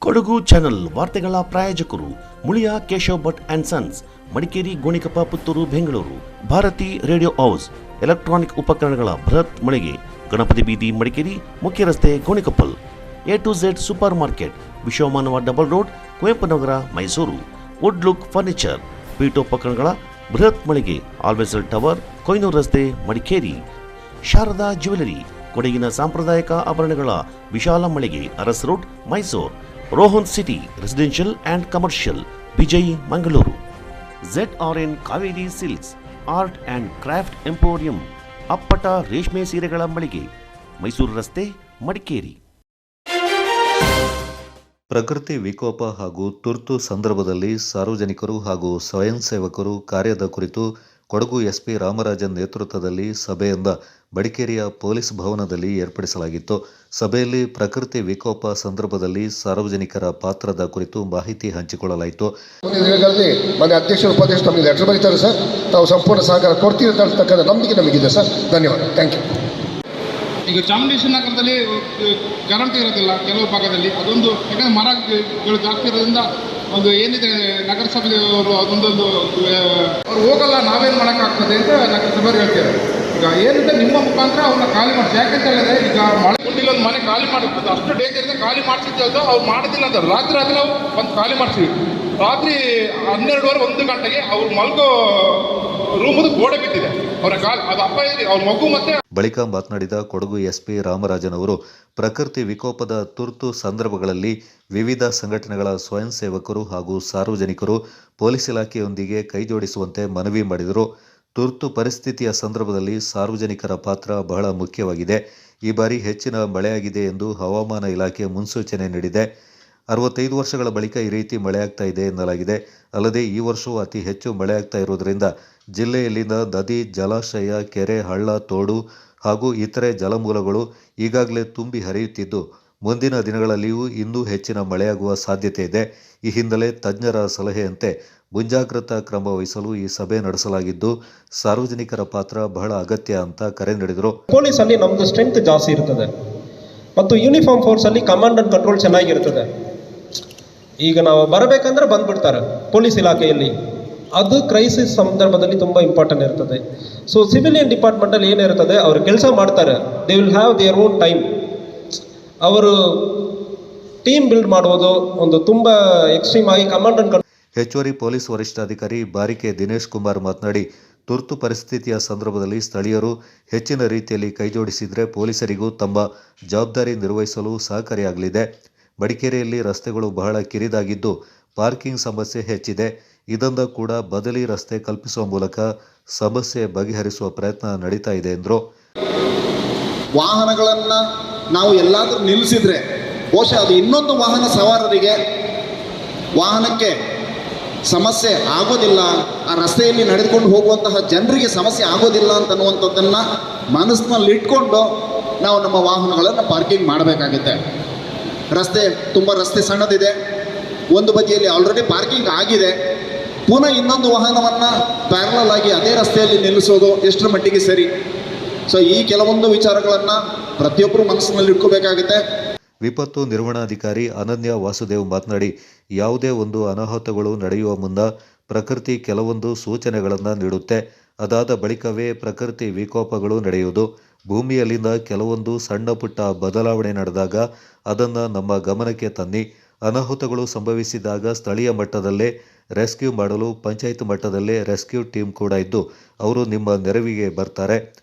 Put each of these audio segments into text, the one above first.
Kodagu channel ವಾರ್ತೆಗಳ ಪ್ರಾಯೋಜಕರು Muliya Keshav Bhat and sons, Madikeri, Gonikoppa, Puttur, Bengaluru. Bharathi radio house, electronic ಉಪಕರಣಗಳ ಬೃಹತ್ ಮಳಿಗೆ, ಗಣಪತಿ ಬೀದಿ, ಮಡಿಕೇರಿ, ಮುಖ್ಯ ರಸ್ತೆ, Gonikoppal. A2Z super market, Vishwamanava double road, Kuvempu Nagar, Mysuru. Wood look furniture, ಪೀಠೋಪಕರಣಗಳ ಬೃಹತ್ ಮಳಿಗೆ, ಆಲ್ವೆಸಲ್ ಟವರ್, ಕೊಯ್ನೂರು ರಸ್ತೆ, ಮಡಿಕೇರಿ. ಶಾರದಾ ಜ್ಯುವೆಲರಿ, ಕೊಡಗಿನ ಸಾಂಪ್ರದಾಯಿಕ ಆಭರಣಗಳ ವಿಶಾಲ ಮಳಿಗೆ, Aras road, Mysuru. Rohan city residential and commercial, Vijay, Mangaluru. ZRN Kaveri silks, art and craft emporium, ಅಪ್ಪಟ ರೇಷ್ಮೆ ಸೀರೆಗಳ ಮಳಿಗೆ, ಮೈಸೂರು ರಸ್ತೆ, ಮಡಿಕೇರಿ. ಪ್ರಕೃತಿ ವಿಕೋಪ ಹಾಗೂ ತುರ್ತು ಸಂದರ್ಭದಲ್ಲಿ ಸಾರ್ವಜನಿಕರು ಹಾಗೂ ಸ್ವಯಂ ಸೇವಕರು ಕಾರ್ಯದ ಕುರಿತು ಕೊಡಗು ಎಸ್ಪಿ ರಾಮರಾಜನ್ ನೇತೃತ್ವದಲ್ಲಿ ಸಭೆಯಿಂದ ಮಡಿಕೇರಿಯ ಪೊಲೀಸ್ ಭವನದಲ್ಲಿ ಏರ್ಪಡಿಸಲಾಗಿತ್ತು. ಸಭೆಯಲ್ಲಿ ಪ್ರಕೃತಿ ವಿಕೋಪ ಸಂದರ್ಭದಲ್ಲಿ ಸಾರ್ವಜನಿಕರ ಪಾತ್ರದ ಕುರಿತು ಮಾಹಿತಿ ಹಂಚಿಕೊಳ್ಳಲಾಯಿತು. ಮನೆ ಅಧ್ಯಕ್ಷರು ಉಪಾಧ್ಯಕ್ಷರು ತಮಗೆ ಲೆಟರ್ ಬರೀತಾರೆ ಸರ್, ತಾವು ಸಂಪೂರ್ಣ ಸಹಕಾರ ಕೊಡ್ತೀರಿ ಅಂತಕ್ಕಂಥ ನಂಬಿಕೆ ನಮಗಿದೆ ಸರ್. ಧನ್ಯವಾದ, ಥ್ಯಾಂಕ್ ಯು. ಈಗ ಚಾಮುಂಡೇಶ್ವರಿ ನಗರದಲ್ಲಿ ಕರೆಂಟ್ ಇರೋದಿಲ್ಲ ಕೆಲವು ಭಾಗದಲ್ಲಿ, ಅದೊಂದು ಯಾಕಂದರೆ ಮರಗಳು ಜಾಸ್ತಿ ಇರೋದ್ರಿಂದ ಒಂದು ಏನಿದೆ ನಗರಸಭೆಯವರು ಅದೊಂದೊಂದು ಅವ್ರು ಹೋಗಲ್ಲ, ನಾವೇನು ಮಾಡೋಕ್ಕಾಗ್ತದೆ ಅಂತ ನಗರಸಭೆಯವರು ಹೇಳ್ತಾರೆ. ಈಗ ಏನಿದೆ ನಿಮ್ಮ ಮುಖಾಂತರ ಅವ್ರನ್ನ ಖಾಲಿ ಮಾಡಿಸಿ, ಯಾಕಂತ ಹೇಳಿದ್ರೆ ಈಗ ಮಳೆ ಕೊಟ್ಟಿಲ್ಲ, ಒಂದು ಮನೆ ಖಾಲಿ ಮಾಡಿರ್ತದೆ, ಅಷ್ಟು ಡೇಂಜರ್ ಇದೆ, ಖಾಲಿ ಮಾಡಿಸಿದ್ದು ಅವ್ರು ಮಾಡೋದಿಲ್ಲ ಅಂತ ರಾತ್ರಿ ನಾವು ಒಂದು ಖಾಲಿ ಮಾಡಿಸಿದ್ವಿ. ರಾತ್ರಿ 12:30 1 ಗಂಟೆಗೆ ಅವ್ರು ಮಲ್ಗೋ ರೂಮದು ಗೋಡೆ ಬಿದ್ದಿದೆ, ಅವರ ಕಾಲು ಅದು ಅಪ್ಪ ಇದೆ, ಅವ್ರ ಮಗು ಮತ್ತೆ. ಬಳಿಕ ಮಾತನಾಡಿದ ಕೊಡಗು ಎಸ್ಪಿ ರಾಮರಾಜನ್ ಅವರು ಪ್ರಕೃತಿ ವಿಕೋಪದ ತುರ್ತು ಸಂದರ್ಭಗಳಲ್ಲಿ ವಿವಿಧ ಸಂಘಟನೆಗಳ ಸ್ವಯಂ ಸೇವಕರು ಹಾಗೂ ಸಾರ್ವಜನಿಕರು ಪೊಲೀಸ್ ಇಲಾಖೆಯೊಂದಿಗೆ ಕೈಜೋಡಿಸುವಂತೆ ಮನವಿ ಮಾಡಿದರು. ತುರ್ತು ಪರಿಸ್ಥಿತಿಯ ಸಂದರ್ಭದಲ್ಲಿ ಸಾರ್ವಜನಿಕರ ಪಾತ್ರ ಬಹಳ ಮುಖ್ಯವಾಗಿದೆ. ಈ ಬಾರಿ ಹೆಚ್ಚಿನ ಮಳೆಯಾಗಿದೆ ಎಂದು ಹವಾಮಾನ ಇಲಾಖೆ ಮುನ್ಸೂಚನೆ ನೀಡಿದೆ. 65 ವರ್ಷಗಳ ಬಳಿಕ ಈ ರೀತಿ ಮಳೆಯಾಗ್ತಾ ಇದೆ ಎನ್ನಲಾಗಿದೆ. ಅಲ್ಲದೆ ಈ ವರ್ಷವೂ ಅತಿ ಹೆಚ್ಚು ಮಳೆಯಾಗ್ತಾ ಇರುವುದರಿಂದ ಜಿಲ್ಲೆಯಲ್ಲಿನ ನದಿ, ಜಲಾಶಯ, ಕೆರೆ, ಹಳ್ಳ, ತೋಡು ಹಾಗೂ ಇತರೆ ಜಲಮೂಲಗಳು ಈಗಾಗಲೇ ತುಂಬಿ ಹರಿಯುತ್ತಿದ್ದು ಮುಂದಿನ ದಿನಗಳಲ್ಲಿಯೂ ಇನ್ನೂ ಹೆಚ್ಚಿನ ಮಳೆಯಾಗುವ ಸಾಧ್ಯತೆ ಇದೆ. ಈ ಹಿನ್ನೆಲೆ ತಜ್ಞರ ಸಲಹೆಯಂತೆ ಮುಂಜಾಗ್ರತಾ ಕ್ರಮ ವಹಿಸಲು ಈ ಸಭೆ ನಡೆಸಲಾಗಿದ್ದು ಸಾರ್ವಜನಿಕರ ಪಾತ್ರ ಬಹಳ ಅಗತ್ಯ ಅಂತ ಕರೆ ನೀಡಿದರು. ಪೊಲೀಸಲ್ಲಿ ನಮ್ಮದು ಸ್ಟ್ರೆಂತ್ ಜಾಸ್ತಿ ಇರ್ತದೆ ಮತ್ತು ಯೂನಿಫಾರ್ಮ್ ಫೋರ್ಸಲ್ಲಿ ಕಮಾಂಡ್ ಅಂಡ್ ಕಂಟ್ರೋಲ್ ಚೆನ್ನಾಗಿರ್ತದೆ. ಈಗ ನಾವು ಬರಬೇಕಂದ್ರೆ ಬಂದ್ಬಿಡ್ತಾರೆ ಪೊಲೀಸ್ ಇಲಾಖೆಯಲ್ಲಿ, ಅದು ಕ್ರೈಸಿಸ್ ಸಂದರ್ಭದಲ್ಲಿ ತುಂಬ ಇಂಪಾರ್ಟೆಂಟ್ ಇರ್ತದೆ. ಸೊ ಸಿವಿಲಿಯನ್ ಡಿಪಾರ್ಟ್ಮೆಂಟಲ್ಲಿ ಏನಿರ್ತದೆ, ಅವರು ಕೆಲಸ ಮಾಡ್ತಾರೆ, they will have their own time. ಅವರು ಟೀಮ್ ಬಿಲ್ಡ್ ಮಾಡುವುದು ಒಂದು ತುಂಬ ಎಕ್ಸ್ಟ್ರೀಮ್ ಆಗಿ ಕಮಾಂಡ್ ಅಂಡ್ ಕಂಟ್ರೋಲ್. ಹೆಚ್ಚುವರಿ ಪೊಲೀಸ್ ವರಿಷ್ಠಾಧಿಕಾರಿ ಬಾರಿಕೆ ದಿನೇಶ್ ಕುಮಾರ್ ಮಾತನಾಡಿ, ತುರ್ತು ಪರಿಸ್ಥಿತಿಯ ಸಂದರ್ಭದಲ್ಲಿ ಸ್ಥಳೀಯರು ಹೆಚ್ಚಿನ ರೀತಿಯಲ್ಲಿ ಕೈಜೋಡಿಸಿದರೆ ಪೊಲೀಸರಿಗೂ ತಮ್ಮ ಜವಾಬ್ದಾರಿ ನಿರ್ವಹಿಸಲು ಸಹಕಾರಿಯಾಗಲಿದೆ. ಮಡಿಕೇರಿಯಲ್ಲಿ ರಸ್ತೆಗಳು ಬಹಳ ಕಿರಿದಾಗಿದ್ದು ಪಾರ್ಕಿಂಗ್ ಸಮಸ್ಯೆ ಹೆಚ್ಚಿದೆ. ಇದನ್ನು ಕೂಡ ಬದಲಿ ರಸ್ತೆ ಕಲ್ಪಿಸುವ ಮೂಲಕ ಸಮಸ್ಯೆ ಬಗೆಹರಿಸುವ ಪ್ರಯತ್ನ ನಡೀತಾ ಇದೆ ಎಂದರು. ವಾಹನಗಳನ್ನು ನಾವು ಎಲ್ಲಾದರೂ ನಿಲ್ಲಿಸಿದ್ರೆ ಬಹುಶಃ ಅದು ಇನ್ನೊಂದು ವಾಹನ ಸವಾರರಿಗೆ ವಾಹನಕ್ಕೆ ಸಮಸ್ಯೆ ಆಗೋದಿಲ್ಲ, ಆ ರಸ್ತೆಯಲ್ಲಿ ನಡೆದುಕೊಂಡು ಹೋಗುವಂತಹ ಜನರಿಗೆ ಸಮಸ್ಯೆ ಆಗೋದಿಲ್ಲ ಅಂತನ್ನುವಂಥದ್ದನ್ನು ಮನಸ್ಸಿನಲ್ಲಿ ಇಟ್ಕೊಂಡು ನಾವು ನಮ್ಮ ವಾಹನಗಳನ್ನು ಪಾರ್ಕಿಂಗ್ ಮಾಡಬೇಕಾಗುತ್ತೆ. ರಸ್ತೆ ಸಣ್ಣದಿದೆ, ಒಂದು ಬದಿಯಲ್ಲಿ ಆಲ್ರೆಡಿ ಪಾರ್ಕಿಂಗ್ ಆಗಿದೆ, ಪುನಃ ಇನ್ನೊಂದು ವಾಹನವನ್ನು ಪ್ಯಾರಲಲ್ ಆಗಿ ಅದೇ ರಸ್ತೆಯಲ್ಲಿ ನಿಲ್ಲಿಸೋದು ಎಷ್ಟರ ಮಟ್ಟಿಗೆ ಸರಿ? ಸೊ ಈ ಕೆಲವೊಂದು ವಿಚಾರಗಳನ್ನು ಪ್ರತಿಯೊಬ್ಬರು ಮನಸ್ಸಿನಲ್ಲಿ ಇಟ್ಕೋಬೇಕಾಗುತ್ತೆ. ವಿಪತ್ತು ನಿರ್ವಹಣಾಧಿಕಾರಿ ಅನನ್ಯ ವಾಸುದೇವ್ ಮಾತನಾಡಿ, ಯಾವುದೇ ಒಂದು ಅನಾಹುತಗಳು ನಡೆಯುವ ಮುನ್ನ ಪ್ರಕೃತಿ ಕೆಲವೊಂದು ಸೂಚನೆಗಳನ್ನು ನೀಡುತ್ತೆ. ಅದಾದ ಬಳಿಕವೇ ಪ್ರಕೃತಿ ವಿಕೋಪಗಳು ನಡೆಯುವುದು. ಭೂಮಿಯಲ್ಲಿನ ಕೆಲವೊಂದು ಸಣ್ಣ ಪುಟ್ಟ ಬದಲಾವಣೆ ನಡೆದಾಗ ಅದನ್ನು ನಮ್ಮ ಗಮನಕ್ಕೆ ತನ್ನಿ. ಅನಾಹುತಗಳು ಸಂಭವಿಸಿದಾಗ ಸ್ಥಳೀಯ ಮಟ್ಟದಲ್ಲೇ ರೆಸ್ಕ್ಯೂ ಮಾಡಲು ಪಂಚಾಯತ್ ಮಟ್ಟದಲ್ಲೇ ರೆಸ್ಕ್ಯೂ ಟೀಮ್ ಕೂಡ ಇದ್ದು ಅವರು ನಿಮ್ಮ ನೆರವಿಗೆ ಬರ್ತಾರೆ.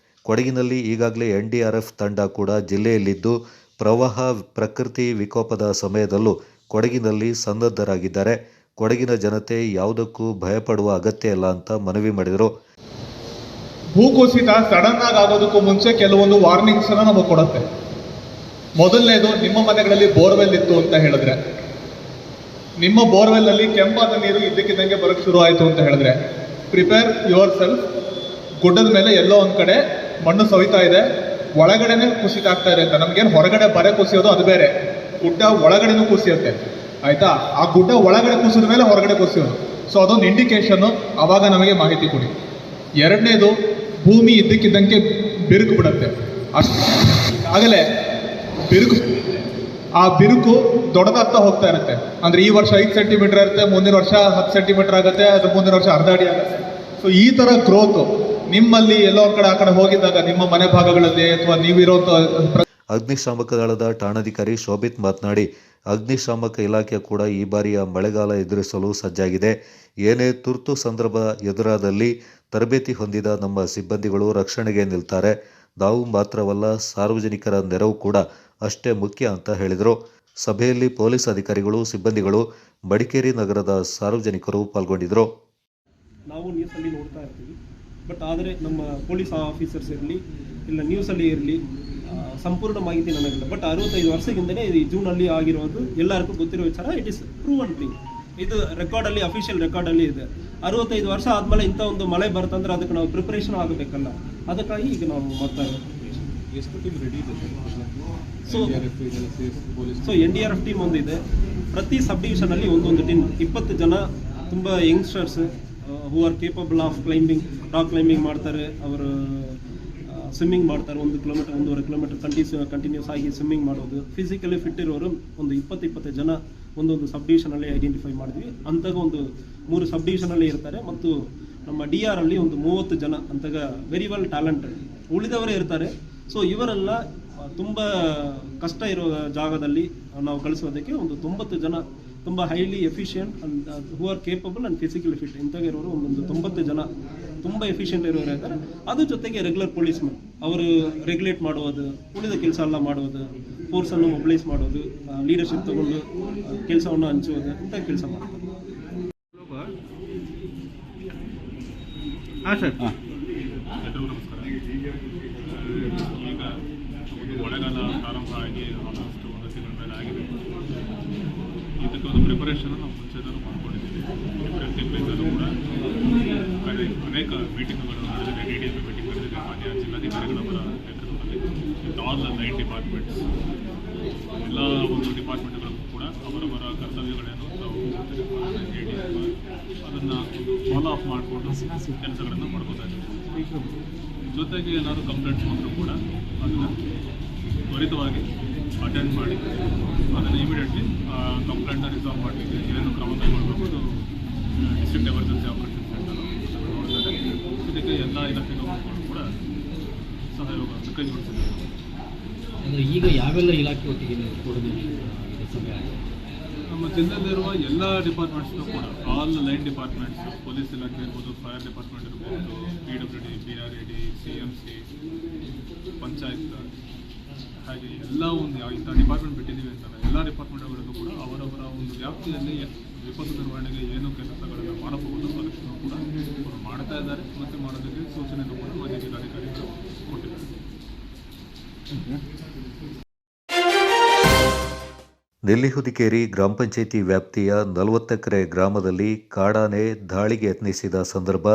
ಕೊಡಗಿನಲ್ಲಿ ಈಗಾಗಲೇ NDRF ತಂಡ ಕೂಡ ಜಿಲ್ಲೆಯಲ್ಲಿದ್ದು ಪ್ರವಾಹ, ಪ್ರಕೃತಿ ವಿಕೋಪದ ಸಮಯದಲ್ಲೂ ಕೊಡಗಿನಲ್ಲಿ ಸನ್ನದ್ಧರಾಗಿದ್ದಾರೆ. ಕೊಡಗಿನ ಜನತೆ ಯಾವುದಕ್ಕೂ ಭಯಪಡುವ ಅಗತ್ಯ ಇಲ್ಲ ಅಂತ ಮನವಿ ಮಾಡಿದರು. ಭೂಕುಸಿತ ಸಡನ್ ಆಗಿ ಆಗೋದಕ್ಕೂ ಮುಂಚೆ ಕೆಲವೊಂದು ವಾರ್ನಿಂಗ್ಸ್ ಅನ್ನು ನಮಗೆ ಕೊಡುತ್ತೆ. ಮೊದಲನೇದು, ನಿಮ್ಮ ಮನೆಗಳಲ್ಲಿ ಬೋರ್ವೆಲ್ ಇತ್ತು ಅಂತ ಹೇಳಿದ್ರೆ, ನಿಮ್ಮ ಬೋರ್ವೆಲ್ ಅಲ್ಲಿ ಕೆಂಪಾದ ನೀರು ಇದ್ದಕ್ಕಿದ್ದಂಗೆ ಬರೋಕ್ಕೆ ಶುರು ಆಯಿತು ಅಂತ ಹೇಳಿದ್ರೆ, ಪ್ರಿಪೇರ್ ಯುವರ್ ಸೆಲ್ಫ್. ಗುಡ್ಡದ ಮೇಲೆ ಎಲ್ಲೋ ಒಂದು ಕಡೆ ಮಣ್ಣು ಸವಿತಾ ಇದೆ, ಒಳಗಡೆನೆ ಕುಸಿತ ಆಗ್ತಾ ಇದೆ ಅಂತ. ನಮ್ಗೇನು ಹೊರಗಡೆ ಬರೆ ಕುಸಿಯೋದು ಅದು ಬೇರೆ, ಗುಡ್ಡ ಒಳಗಡೆನೂ ಕುಸಿಯುತ್ತೆ, ಆಯ್ತಾ? ಆ ಗುಡ್ಡ ಒಳಗಡೆ ಕುಸಿದ ಮೇಲೆ ಹೊರಗಡೆ ಕುಸಿಯೋದು. ಸೊ ಅದೊಂದು ಇಂಡಿಕೇಶನ್ನು, ಆವಾಗ ನಮಗೆ ಮಾಹಿತಿ ಕೊಡಿ. ಎರಡನೇದು, ಭೂಮಿ ಇದ್ದಕ್ಕಿದ್ದಂಗೆ ಬಿರುಕು ಬಿಡುತ್ತೆ. ಅಷ್ಟು ಆಗಲೇ ಬಿರುಕು ಆ ಬಿರುಕು ದೊಡ್ಡದಾಗ್ತಾ ಹೋಗ್ತಾ ಇರುತ್ತೆ. ಅಂದರೆ ಈ ವರ್ಷ 5 ಸೆಂಟಿಮೀಟರ್ ಇರುತ್ತೆ, ಮುಂದಿನ ವರ್ಷ 10 ಸೆಂಟಿಮೀಟರ್ ಆಗುತ್ತೆ, ಅದ್ರ ಮುಂದಿನ ವರ್ಷ ಅರ್ಧ ಅಡಿ ಆಗುತ್ತೆ. ಸೊ ಈ ಥರ ಗ್ರೋತು ನಿಮ್ಮಲ್ಲಿ ಎಲ್ಲೋ ಕಡೆ ಆ ಕಡೆ ಹೋಗಿದ್ದಾಗ ನಿಮ್ಮ ಮನೆ ಭಾಗಗಳಲ್ಲಿ ಅಥವಾ ನೀವಿರೋಂಥ ಅಗ್ನಿಶಾಮಕ ದಳದ ಠಾಣಾಧಿಕಾರಿ ಶೋಭಿತ್ ಮಾತನಾಡಿ, ಅಗ್ನಿಶಾಮಕ ಇಲಾಖೆ ಕೂಡ ಈ ಬಾರಿಯ ಮಳೆಗಾಲ ಎದುರಿಸಲು ಸಜ್ಜಾಗಿದೆ. ಏನೇ ತುರ್ತು ಸಂದರ್ಭ ಎದುರಾದಲ್ಲಿ ತರಬೇತಿ ಹೊಂದಿದ ನಮ್ಮ ಸಿಬ್ಬಂದಿಗಳು ರಕ್ಷಣೆಗೆ ನಿಲ್ತಾರೆ. ನಾವು ಮಾತ್ರವಲ್ಲ, ಸಾರ್ವಜನಿಕರ ನೆರವು ಕೂಡ ಅಷ್ಟೇ ಮುಖ್ಯ ಅಂತ ಹೇಳಿದರು. ಸಭೆಯಲ್ಲಿ ಪೊಲೀಸ್ ಅಧಿಕಾರಿಗಳು, ಸಿಬ್ಬಂದಿಗಳು, ಮಡಿಕೇರಿ ನಗರದ ಸಾರ್ವಜನಿಕರು ಪಾಲ್ಗೊಂಡಿದ್ದರು. ನಾವು ನ್ಯೂಸಲ್ಲಿ ನೋಡ್ತಾ ಇರ್ತೀವಿ, ಬಟ್ ಆದರೆ ನಮ್ಮ ಪೊಲೀಸ್ ಆಫೀಸರ್ಸ್ ಇರಲಿ ಇಲ್ಲ ನ್ಯೂಸಲ್ಲಿ ಇರಲಿ ಸಂಪೂರ್ಣ ಮಾಹಿತಿ ನನಗಿಲ್ಲ. ಬಟ್ 65 ವರ್ಷದಿಂದಲೇ ಈ ಜೂನಲ್ಲಿ ಆಗಿರೋದು ಎಲ್ಲರಿಗೂ ಗೊತ್ತಿರೋ ವಿಚಾರ. It is proven thing. ಇದು ರೆಕಾರ್ಡಲ್ಲಿ, ಅಫಿಷಿಯಲ್ ರೆಕಾರ್ಡಲ್ಲಿ ಇದೆ. 65 ವರ್ಷ ಆದಮೇಲೆ ಇಂಥ ಒಂದು ಮಳೆ ಬರುತ್ತಂದ್ರೆ ಅದಕ್ಕೆ ನಾವು ಪ್ರಿಪ್ರೇಷನ್ ಆಗಬೇಕಲ್ಲ, ಅದಕ್ಕಾಗಿ ಈಗ ನಾವು ಮಾಡ್ತಾ ಇರೋದು. ಎಷ್ಟು ಟೀಮ್ ರೆಡಿ ಇದೆ? ಸೊ NDRF ಟೀಮ್ ಒಂದಿದೆ. ಪ್ರತಿ ಸಬ್ ಡಿವಿಷನಲ್ಲಿ ಒಂದೊಂದು ಟೀಮ್, 20 ಜನ ತುಂಬ youngsters who are capable of climbing, rock climbing ಮಾಡ್ತಾರೆ, ಅವರು ಸ್ವಿಮ್ಮಿಂಗ್ ಮಾಡ್ತಾರೆ. 1 ಕಿಲೋಮೀಟರ್ 1.5 ಕಿಲೋಮೀಟರ್ ಕಂಟಿನ್ಯೂಸ್ ಆಗಿ ಸ್ವಿಮ್ಮಿಂಗ್ ಮಾಡೋದು. ಫಿಸಿಕಲಿ ಫಿಟ್ ಇರೋರು ಒಂದು 20 ಜನ ಒಂದೊಂದು ಸಬ್ ಡಿವಿಷನಲ್ಲಿ ಐಡೆಂಟಿಫೈ ಮಾಡಿದ್ವಿ. ಅಂತಾಗ ಒಂದು 3 ಸಬ್ ಡಿವಿಷನಲ್ಲಿ ಇರ್ತಾರೆ. ಮತ್ತು ನಮ್ಮ DR ಅಲ್ಲಿ ಒಂದು 30 ಜನ ಅಂತಾಗ ವೆರಿ ವೆಲ್ ಟ್ಯಾಲೆಂಟೆಡ್ ಉಳಿದವರೇ ಇರ್ತಾರೆ. ಸೊ ಇವರೆಲ್ಲ ತುಂಬ ಕಷ್ಟ ಇರೋ ಜಾಗದಲ್ಲಿ ನಾವು ಕಳಿಸೋದಕ್ಕೆ ಒಂದು 90 ಜನ ತುಂಬ highly efficient and who are capable and physically fit ಇಂತಾಗ ಇರೋರು ಒಂದೊಂದು 90 ಜನ ತುಂಬ ಎಫಿಷಿಯೆಂಟ್ ಇರೋರು ಇರ್ತಾರೆ. ಅದ್ರ ಜೊತೆಗೆ ರೆಗ್ಯುಲರ್ ಪೊಲೀಸ್ಮನ್ ಅವರು ರೆಗ್ಯುಲೇಟ್ ಮಾಡುವುದು, ಉಳಿದ ಕೆಲಸ ಎಲ್ಲ ಮಾಡುವುದು, ಫೋರ್ಸನ್ನು ಮೊಬಿಲೈಸ್ ಮಾಡೋದು, ಲೀಡರ್ಶಿಪ್ ತಗೊಂಡು ಕೆಲಸವನ್ನು ಹಂಚುವುದು, ಇಂಥ ಕೆಲಸ ಮಾಡ್ತಾರೆ. ಹಾಂ ಸರ್. ಎಲ್ರಿಗೂ ನಮಸ್ಕಾರ. ಈಗ ಒಂದು ಮಳೆಗಾಲ ಪ್ರಾರಂಭ ಆಗಿ ಆಲ್ಮೋಸ್ಟ್ 1 ತಿಂಗಳ ಮೇಲೆ ಆಗಿದೆ. ಇದಕ್ಕೆ ಒಂದು ಪ್ರಿಪರೇಷನ್ ನಾವು ಮುಂಚೆನೂ ಮಾಡ್ಕೊಂಡಿದ್ದೀವಿ. ಏಪ್ರಿಲ್ ತಿಂಗಳಿಂದಲೂ ಕೂಡ ಅನೇಕ ಮೀಟಿಂಗ್ಗಳು ನಡೆದಿದೆ. DDM ಮೀಟಿಂಗ್ ನಡೆದಿದೆ ಮಾನ್ಯ ಜಿಲ್ಲಾಧಿಕಾರಿಗಳವರ ನೇತೃತ್ವದಲ್ಲಿ. ವಿತ್ ಆಲ್ 9 ಡಿಪಾರ್ಟ್ಮೆಂಟ್ಸ್, ಎಲ್ಲ ಒಂದು ಡಿಪಾರ್ಟ್ಮೆಂಟ್ಗಳು ಕೂಡ ಅವರವರ ಕರ್ತವ್ಯಗಳೇನು ತಾವು ಹೇಳಿ ಅದನ್ನು ಫಾಲೋ ಅಪ್ ಮಾಡಿಕೊಂಡು ಕೆಲಸಗಳನ್ನು ಮಾಡ್ಬೋದಾಗಿದೆ. ಜೊತೆಗೆ ಏನಾದರೂ ಕಂಪ್ಲೇಂಟ್ಸ್ ಬಂದರೂ ಕೂಡ ಅದನ್ನು ತ್ವರಿತವಾಗಿ ಅಟೆಂಡ್ ಮಾಡಿ ಅದನ್ನು ಇಮಿಡಿಯೇಟ್ಲಿ ಕಂಪ್ಲೇಂಟ್ನ ರಿಸಾಲ್ವ್ ಮಾಡಲಿಕ್ಕೆ ಏನು ಕ್ರಮ ಕೈಗೊಳ್ಳಬೇಕು ಡಿಸ್ಟ್ರಿಕ್ಟ್ ಎಮರ್ಜೆನ್ಸಿ ಆಪರೇಷನ್ ಸೆಂಟರ್ ನೋಡ್ತಾರೆ. ಇದಕ್ಕೆ ಎಲ್ಲ ಇಲಾಖೆಗಳು ಕೂಡ ಸಹಯೋಗ ಕೈ ಜೋಡಿಸಿದ್ದಾರೆ. ಅಂದರೆ ಈಗ ಯಾವೆಲ್ಲ ಇಲಾಖೆ ಒಟ್ಟಿಗೆ ನಮ್ಮ ಜಿಲ್ಲೆಯಲ್ಲಿರುವ ಎಲ್ಲ ಡಿಪಾರ್ಟ್ಮೆಂಟ್ಸ್ನೂ ಕೂಡ, ಆಲ್ 9 ಡಿಪಾರ್ಟ್ಮೆಂಟ್ಸ್, ಪೊಲೀಸ್ ಇಲಾಖೆ ಇರ್ಬೋದು, ಫೈರ್ ಡಿಪಾರ್ಟ್ಮೆಂಟ್ ಇರ್ಬೋದು, PWD, BRAD, CMC, ಪಂಚಾಯತ್, ಹಾಗೆ ಎಲ್ಲ ಒಂದು ಇಂಥ ಡಿಪಾರ್ಟ್ಮೆಂಟ್ ಬಿಟ್ಟಿದ್ದೀವಿ ಅಂತಲ್ಲ, ಎಲ್ಲ ಡಿಪಾರ್ಟ್ಮೆಂಟ್ಗಳಿಗೂ ಕೂಡ ಅವರವರ ಒಂದು ವ್ಯಾಪ್ತಿಯಲ್ಲಿ ವಿಪತ್ತು ನಿರ್ವಹಣೆಗೆ ಏನು ಕೆಲಸಗಳನ್ನು ಮಾಡಬಹುದು ಅದನ್ನು ಕೂಡ ಅವರು ಮಾಡ್ತಾ ಇದ್ದಾರೆ ಮತ್ತು ಮಾಡೋದಕ್ಕೆ ಸೂಚನೆಯನ್ನು ಕೂಡ ಮಾನ್ಯ ಜಿಲ್ಲಾಧಿಕಾರಿಗಳು ಕೊಟ್ಟಿದ್ದಾರೆ. ನೆಲ್ಲಿಹುದಿಕೇರಿ ಗ್ರಾಮ ಪಂಚಾಯಿತಿ ವ್ಯಾಪ್ತಿಯ 40 ಎಕರೆ ಗ್ರಾಮದಲ್ಲಿ ಕಾಡಾನೆ ದಾಳಿಗೆ ಯತ್ನಿಸಿದ ಸಂದರ್ಭ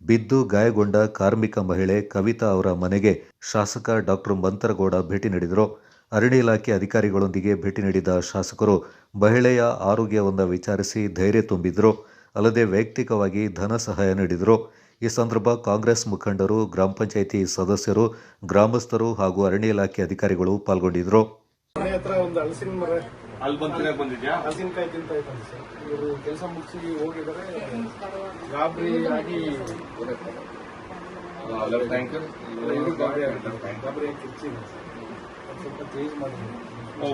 ಬಿದ್ದು ಗಾಯಗೊಂಡ ಕಾರ್ಮಿಕ ಮಹಿಳೆ ಕವಿತಾ ಅವರ ಮನೆಗೆ ಶಾಸಕ ಡಾಕ್ಟರ್ ಮಂತರಗೌಡ ಭೇಟಿ ನೀಡಿದರು. ಅರಣ್ಯ ಇಲಾಖೆ ಅಧಿಕಾರಿಗಳೊಂದಿಗೆ ಭೇಟಿ ನೀಡಿದ ಶಾಸಕರು ಮಹಿಳೆಯ ಆರೋಗ್ಯವನ್ನು ವಿಚಾರಿಸಿ ಧೈರ್ಯ ತುಂಬಿದರು. ಅಲ್ಲದೆ ವೈಯಕ್ತಿಕವಾಗಿ ಧನ ಸಹಾಯ ನೀಡಿದರು. ಈ ಸಂದರ್ಭ ಕಾಂಗ್ರೆಸ್ ಮುಖಂಡರು, ಗ್ರಾಮ ಪಂಚಾಯಿತಿ ಸದಸ್ಯರು, ಗ್ರಾಮಸ್ಥರು ಹಾಗೂ ಅರಣ್ಯ ಇಲಾಖೆ ಅಧಿಕಾರಿಗಳು ಪಾಲ್ಗೊಂಡಿದ್ದರು. ಹಲಸಿನಕಾಯಿ ತಿಂತ ಇದ್ದಾರೆ ಸರ್. ಇವರು ಕೆಲಸ ಮುಗಿಸಿ ಹೋಗಿದ್ದಾರೆ. ಗಾಬರಿ ಆಗಿ ಸ್ವಲ್ಪ ಚೇಂಜ್ ಮಾಡಿ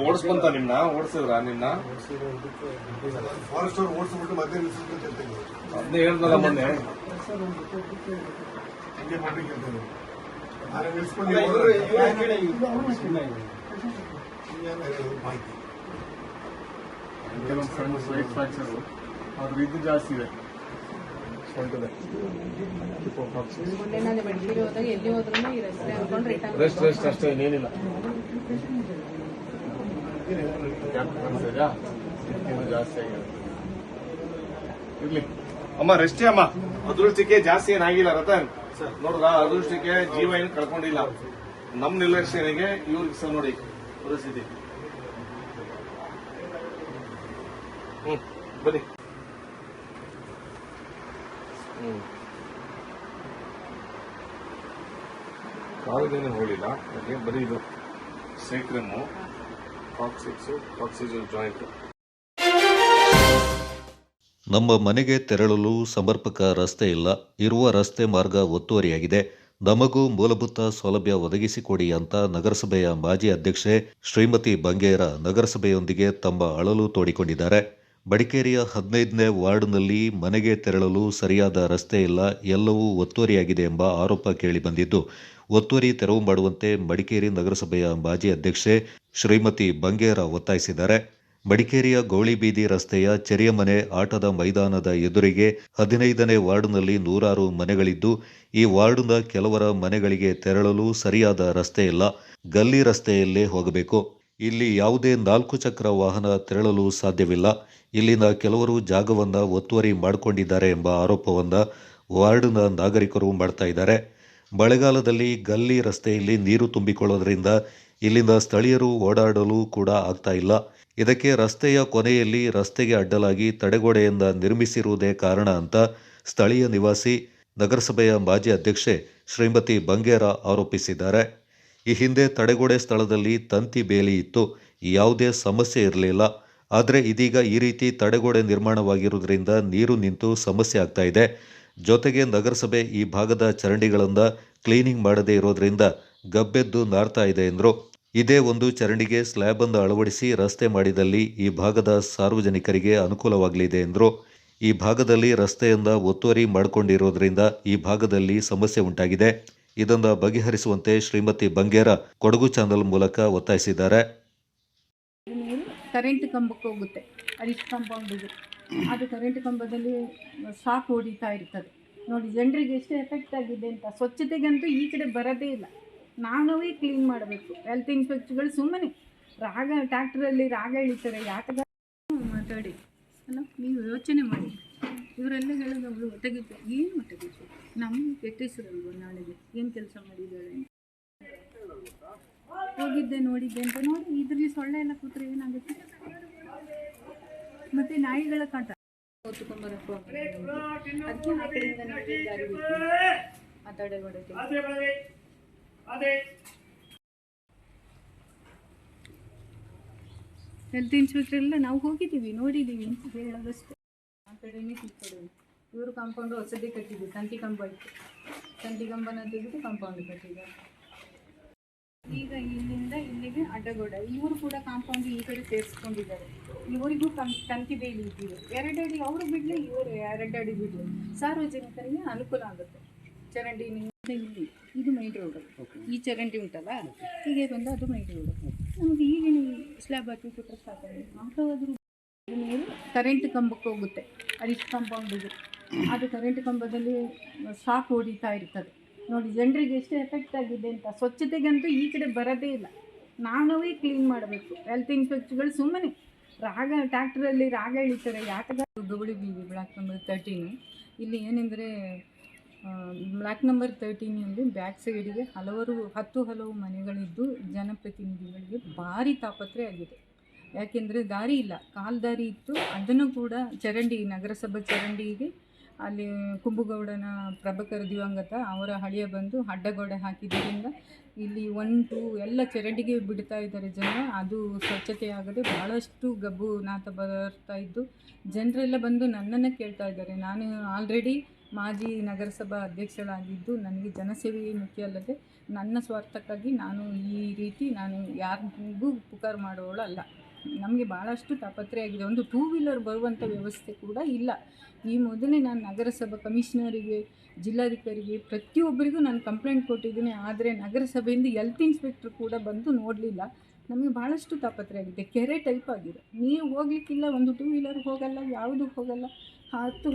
ಓಡಿಸ್ಕೊಂತ ಓಡಿಸಿದ್ರ ನಿನ್ನ ಫಾರೆಸ್ಟ್ ಅವ್ರು ಓಡಿಸ್ಬಿಟ್ಟು ಮತ್ತೆ ಅದನ್ನೇ ಹೇಳ್ದಲ್ಲ ಮೊನ್ನೆ. ಹಂಗೆ ಮಾಡ್ಬೇಕಂತ ಮಾಹಿತಿ ಕೆಲವೊಂದು ಸಣ್ಣ ಸ್ವೈಟ್ ಫ್ರಾಕ್ಚರು ಅದ್ರ ಇದು ಜಾಸ್ತಿ ಇದೆ. ರೆಸ್ಟ್ ಅಷ್ಟೇ, ಏನಿಲ್ಲ. ಜಾಸ್ತಿ ಆಗಿದೆ. ಇರ್ಲಿ ಅಮ್ಮ, ರೆಸ್ಟೇ ಅಮ್ಮ. ಅದೃಷ್ಟಕ್ಕೆ ಜಾಸ್ತಿ ಏನಾಗಿಲ್ಲ ರತನ್. ನೋಡ್ರ, ಅದೃಷ್ಟಕ್ಕೆ ಜೀವ ಏನು ಕಳ್ಕೊಂಡಿಲ್ಲ. ನಮ್ಮ ನಿರ್ಲಕ್ಷ್ಯನಿಗೆ ಇವ್ರಿಗೆ ಸಹ ನೋಡಿ ಪರಿಸ್ಥಿತಿ. ಬನ್ನಿ. ಕಾಲದೇನೆ ಹೋಗಲಿಲ್ಲ, ಬರೀ ಇದು ಸೇಕ್ರಮ್ಮು ಕಾಕ್ಸಿಕ್ಸು ಕಾಕ್ಸಿಜಲ್ ಜಾಯಿಂಟು. ನಮ್ಮ ಮನೆಗೆ ತೆರಳಲು ಸಮರ್ಪಕ ರಸ್ತೆ ಇಲ್ಲ. ಇರುವ ರಸ್ತೆ ಮಾರ್ಗ ಒತ್ತುವರಿಯಾಗಿದೆ. ನಮಗೂ ಮೂಲಭೂತ ಸೌಲಭ್ಯ ಒದಗಿಸಿಕೊಡಿ ಅಂತ ನಗರಸಭೆಯ ಮಾಜಿ ಅಧ್ಯಕ್ಷೆ ಶ್ರೀಮತಿ ಬಂಗೇರ ನಗರಸಭೆಯೊಂದಿಗೆ ತಮ್ಮ ಅಳಲು ತೋಡಿಕೊಂಡಿದ್ದಾರೆ. ಮಡಿಕೇರಿಯ 15ನೇ ವಾರ್ಡ್ನಲ್ಲಿ ಮನೆಗೆ ತೆರಳಲು ಸರಿಯಾದ ರಸ್ತೆ ಇಲ್ಲ, ಎಲ್ಲವೂ ಒತ್ತುವರಿಯಾಗಿದೆ ಎಂಬ ಆರೋಪ ಕೇಳಿಬಂದಿದ್ದು, ಒತ್ತುವರಿ ತೆರವು ಮಾಡುವಂತೆ ಮಡಿಕೇರಿ ನಗರಸಭೆಯ ಮಾಜಿ ಅಧ್ಯಕ್ಷೆ ಶ್ರೀಮತಿ ಬಂಗೇರ ಒತ್ತಾಯಿಸಿದ್ದಾರೆ. ಮಡಿಕೇರಿಯ ಗೌಳಿಬೀದಿ ರಸ್ತೆಯ ಚೆರಿಯಮನೆ ಆಟದ ಮೈದಾನದ ಎದುರಿಗೆ 15ನೇ ವಾರ್ಡ್ನಲ್ಲಿ 100 ಮನೆಗಳಿದ್ದು, ಈ ವಾರ್ಡ್ನ ಕೆಲವರ ಮನೆಗಳಿಗೆ ತೆರಳಲು ಸರಿಯಾದ ರಸ್ತೆ ಇಲ್ಲ, ಗಲ್ಲಿ ರಸ್ತೆಯಲ್ಲೇ ಹೋಗಬೇಕು. ಇಲ್ಲಿ ಯಾವುದೇ 4 ಚಕ್ರ ವಾಹನ ತೆರಳಲು ಸಾಧ್ಯವಿಲ್ಲ. ಇಲ್ಲಿನ ಕೆಲವರು ಜಾಗವನ್ನ ಒತ್ತುವರಿ ಮಾಡಿಕೊಂಡಿದ್ದಾರೆ ಎಂಬ ಆರೋಪವನ್ನ ವಾರ್ಡ್ನ ನಾಗರಿಕರು ಮಾಡ್ತಾ ಇದ್ದಾರೆ. ಮಳೆಗಾಲದಲ್ಲಿ ಗಲ್ಲಿ ರಸ್ತೆಯಲ್ಲಿ ನೀರು ತುಂಬಿಕೊಳ್ಳೋದ್ರಿಂದ ಇಲ್ಲಿನ ಸ್ಥಳೀಯರು ಓಡಾಡಲು ಕೂಡ ಆಗ್ತಾ ಇಲ್ಲ. ಇದಕ್ಕೆ ರಸ್ತೆಯ ಕೊನೆಯಲ್ಲಿ ರಸ್ತೆಗೆ ಅಡ್ಡಲಾಗಿ ತಡೆಗೋಡೆಯಿಂದ ನಿರ್ಮಿಸಿರುವುದೇ ಕಾರಣ ಅಂತ ಸ್ಥಳೀಯ ನಿವಾಸಿ ನಗರಸಭೆಯ ಮಾಜಿ ಅಧ್ಯಕ್ಷೆ ಶ್ರೀಮತಿ ಬಂಗೇರ ಆರೋಪಿಸಿದ್ದಾರೆ. ಈ ಹಿಂದೆ ತಡೆಗೋಡೆ ಸ್ಥಳದಲ್ಲಿ ತಂತಿ ಬೇಲಿ ಇತ್ತು, ಯಾವುದೇ ಸಮಸ್ಯೆ ಇರಲಿಲ್ಲ. ಆದರೆ ಇದೀಗ ಈ ರೀತಿ ತಡೆಗೋಡೆ ನಿರ್ಮಾಣವಾಗಿರುವುದರಿಂದ ನೀರು ನಿಂತು ಸಮಸ್ಯೆ ಆಗ್ತಾ ಇದೆ. ಜೊತೆಗೆ ನಗರಸಭೆ ಈ ಭಾಗದ ಚರಂಡಿಗಳನ್ನು ಕ್ಲೀನಿಂಗ್ ಮಾಡದೇ ಇರೋದ್ರಿಂದ ಗಬ್ಬೆದ್ದು ನಾರ್ತಾ ಇದೆ ಎಂದರು. ಇದೇ ಒಂದು ಚರಂಡಿಗೆ ಸ್ಲ್ಯಾಬ್ ಅನ್ನು ಅಳವಡಿಸಿ ರಸ್ತೆ ಮಾಡಿದಲ್ಲಿ ಈ ಭಾಗದ ಸಾರ್ವಜನಿಕರಿಗೆ ಅನುಕೂಲವಾಗಲಿದೆ ಎಂದರು. ಈ ಭಾಗದಲ್ಲಿ ರಸ್ತೆಯಿಂದ ಒತ್ತುವರಿ ಮಾಡಿಕೊಂಡಿರೋದ್ರಿಂದ ಈ ಭಾಗದಲ್ಲಿ ಸಮಸ್ಯೆ ಉಂಟಾಗಿದೆ. ಇದನ್ನು ಬಗೆಹರಿಸುವಂತೆ ಶ್ರೀಮತಿ ಬಂಗೇರ ಕೊಡಗು ಚಾನಲ್ ಮೂಲಕ ಒತ್ತಾಯಿಸಿದ್ದಾರೆ. ಕರೆಂಟ್ ಕಂಬಕ್ಕೆ ಹೋಗುತ್ತೆ, ಅರಿಶ್ ಕಾಂಪೌಂಡಿಗೆ. ಅದು ಕರೆಂಟ್ ಕಂಬದಲ್ಲಿ ಶಾಕ್ ಹೊಡಿತಾ ಇರ್ತದೆ. ನೋಡಿ ಜನರಿಗೆ ಎಷ್ಟು ಎಫೆಕ್ಟ್ ಆಗಿದೆ ಅಂತ. ಸ್ವಚ್ಛತೆಗಂತೂ ಈ ಕಡೆ ಬರೋದೇ ಇಲ್ಲ. ನಾವೇ ಕ್ಲೀನ್ ಮಾಡಬೇಕು. ಹೆಲ್ತ್ ಇನ್ಸ್ಪೆಕ್ಟರ್ಗಳು ಸುಮ್ಮನೆ ಟ್ಯಾಕ್ಟ್ರಲ್ಲಿ ರಾಗ ಎಳಿತಾರೆ. ಯಾತಗ ಮಾತಾಡಿ ಅಲ್ಲ, ನೀವು ಯೋಚನೆ ಮಾಡಿ. ಇವರೆಲ್ಲ ಹೇಳೋದು ಅವಳು ಒಟ್ಟಗಿದ್ದು ಏನು ಒಟ್ಟಗಿದ್ದು ನಮಗೆ ಕೆಟ್ಟ ಹೆಸರಲ್ವ ನಾಳೆಗೆ ಏನು ಕೆಲಸ ಮಾಡಿದ್ದಾಳೆ ಅಂತ. ಹೋಗಿದ್ದೆ ನೋಡಿದ್ದೆ ಅಂತ ನೋಡಿ ಇದರಲ್ಲಿ ಸೊಳ್ಳೆ ಎಲ್ಲ ಕೂತ್ರೆ ಏನಾಗುತ್ತೆ? ಮತ್ತು ನಾಯಿಗಳ ಕಾಟ ಹೊತ್ತುಕೊಂಬರಕ್ಕೂ ಅದಕ್ಕೆ ಆ ಕಡೆಯಿಂದ ನಾವು ದಾರಿ ಬಿಟ್ಟು ಆ ತಡೆಗೋಡೆ ಹೆಲ್ತ್ ಇನ್ಸ್ಪೆಕ್ಟರ್ ಎಲ್ಲ ನಾವು ಹೋಗಿದ್ದೀವಿ, ನೋಡಿದ್ದೀವಿ ಅಂತ ಹೇಳೋದಷ್ಟೇ. ಆ ಕಡೆನೇ ಕಿತ್ಕೊಡೋದು. ಇವರು ಕಾಂಪೌಂಡು ಹೊಸದೇ ಕಟ್ಟಿದ್ದು, ತಂತಿ ಕಂಬ ಇತ್ತು. ತಂತಿ ಕಂಬನ ತೆಗೆದು ಕಾಂಪೌಂಡ್ ಕಟ್ಟಿದ್ದಾರೆ. ಈಗ ಇಲ್ಲಿಂದ ಇಲ್ಲಿಗೆ ಅಡ್ಡಗೋಡೆ. ಇವರು ಕೂಡ ಕಾಂಪೌಂಡ್ ಈ ಕಡೆ ಸೇರಿಸ್ಕೊಂಡಿದ್ದಾರೆ. ಇವರಿಗೂ ತಂತಿ ಬೇಲಿ ಇದ್ದಿದೆ. 2 ಅಡಿ ಅವರು ಬಿಡಲಿ, ಇವರು 2 ಅಡಿ ಬಿಡಲಿ. ಸಾರ್ವಜನಿಕರಿಗೆ ಅನುಕೂಲ ಆಗುತ್ತೆ. ಚರಂಡಿ ಇಲ್ಲಿ ಇದು ಮೈನ್ ರೋಡ್. ಈ ಚರಂಡಿ ಉಂಟಲ್ಲ, ಹೀಗೆ ಬಂದು ಅದು ಮೈನ್ ರೋಡ್. ನಮಗೆ ಈಗಿನ ಸ್ಲ್ಯಾಬ್ ಹಾಕಿ ಕೊಟ್ಟರೆ ಸಾಕಾಗಿ ಮಾತ್ರವಾದರೂ ನೀರು ಕರೆಂಟ್ ಕಂಬಕ್ಕೆ ಹೋಗುತ್ತೆ, ಅರಿಶ್ ಕಾಂಪೌಂಡಿಗೆ. ಅದು ಕರೆಂಟ್ ಕಂಬದಲ್ಲಿ ಶಾಕ್ ಹೊಡಿತಾ ಇರ್ತದೆ. ನೋಡಿ ಜನರಿಗೆ ಎಷ್ಟು ಎಫೆಕ್ಟ್ ಆಗಿದೆ ಅಂತ. ಸ್ವಚ್ಛತೆಗಂತೂ ಈ ಕಡೆ ಬರೋದೇ ಇಲ್ಲ. ನಾವೇ ಕ್ಲೀನ್ ಮಾಡಬೇಕು. ಹೆಲ್ತ್ ಇನ್ಸ್ಪೆಕ್ಟರ್ಗಳು ಸುಮ್ಮನೆ ಟ್ಯಾಕ್ಟ್ರಲ್ಲಿ ರಾಗ ಎಳಿತಾರೆ. ಯಾತಗ ಗೌಳಿಬೀದಿ ಬ್ಲಾಕ್ ನಂಬರ್ 13. ಇಲ್ಲಿ ಏನೆಂದರೆ ಬ್ಲಾಕ್ ನಂಬರ್ 13ನಲ್ಲಿ ಬ್ಯಾಕ್ ಸೈಡಿಗೆ ಹಲವು ಮನೆಗಳಿದ್ದು ಜನಪ್ರತಿನಿಧಿಗಳಿಗೆ ಭಾರಿ ತಾಪತ್ರೆ ಆಗಿದೆ. ಯಾಕೆಂದರೆ ದಾರಿ ಇಲ್ಲ, ಕಾಲು ದಾರಿ ಇತ್ತು, ಅದನ್ನು ಕೂಡ ಚರಂಡಿ, ನಗರಸಭಾ ಚರಂಡಿಗೆ ಅಲ್ಲಿ ಕುಂಬುಗೌಡನ ಪ್ರಭಾಕರ ದಿವಂಗತ ಅವರ ಹಳೆಯ ಬಂದು ಅಡ್ಡಗೋಡೆ ಹಾಕಿದ್ದರಿಂದ ಇಲ್ಲಿ 1, 2 ಎಲ್ಲ ಚರಂಡಿಗೆ ಬಿಡ್ತಾ ಇದ್ದಾರೆ ಜನ. ಅದು ಸ್ವಚ್ಛತೆ ಆಗದೆ ಭಾಳಷ್ಟು ಗಬ್ಬು ನಾತ ಬರ್ತಾ ಇದ್ದು ಜನರೆಲ್ಲ ಬಂದು ನನ್ನನ್ನು ಕೇಳ್ತಾ ಇದ್ದಾರೆ. ನಾನು ಆಲ್ರೆಡಿ ಮಾಜಿ ನಗರಸಭಾ ಅಧ್ಯಕ್ಷರಾಗಿದ್ದು ನನಗೆ ಜನಸೇವೆಯೇ ಮುಖ್ಯ ಅಲ್ಲದೆ ನನ್ನ ಸ್ವಾರ್ಥಕ್ಕಾಗಿ ನಾನು ಈ ರೀತಿ ಯಾರಿಗೂ ಪುಕಾರು ಮಾಡೋಳಲ್ಲ. ನಮಗೆ ಭಾಳಷ್ಟು ತಾಪತ್ರೆ ಆಗಿದೆ. ಒಂದು 2 ವೀಲರ್ ಬರುವಂಥ ವ್ಯವಸ್ಥೆ ಕೂಡ ಇಲ್ಲ. ಈ ಮೊದಲೇ ನಾನು ನಗರಸಭಾ ಕಮಿಷನರಿಗೆ, ಜಿಲ್ಲಾಧಿಕಾರಿಗೆ ಪ್ರತಿಯೊಬ್ಬರಿಗೂ ನಾನು ಕಂಪ್ಲೇಂಟ್ ಕೊಟ್ಟಿದ್ದೀನಿ. ಆದರೆ ನಗರಸಭೆಯಿಂದ ಹೆಲ್ತ್ ಇನ್ಸ್ಪೆಕ್ಟ್ರ್ ಕೂಡ ಬಂದು ನೋಡಲಿಲ್ಲ. ನಮಗೆ ಭಾಳಷ್ಟು ತಾಪತ್ರೆ ಆಗಿದೆ. ಕೆರೆ ಟೈಪ್ ಆಗಿದೆ. ನೀರು ಹೋಗಲಿಕ್ಕಿಲ್ಲ, ಒಂದು 2 ವೀಲರ್ ಹೋಗಲ್ಲ, ಯಾವುದೂ ಹೋಗಲ್ಲ.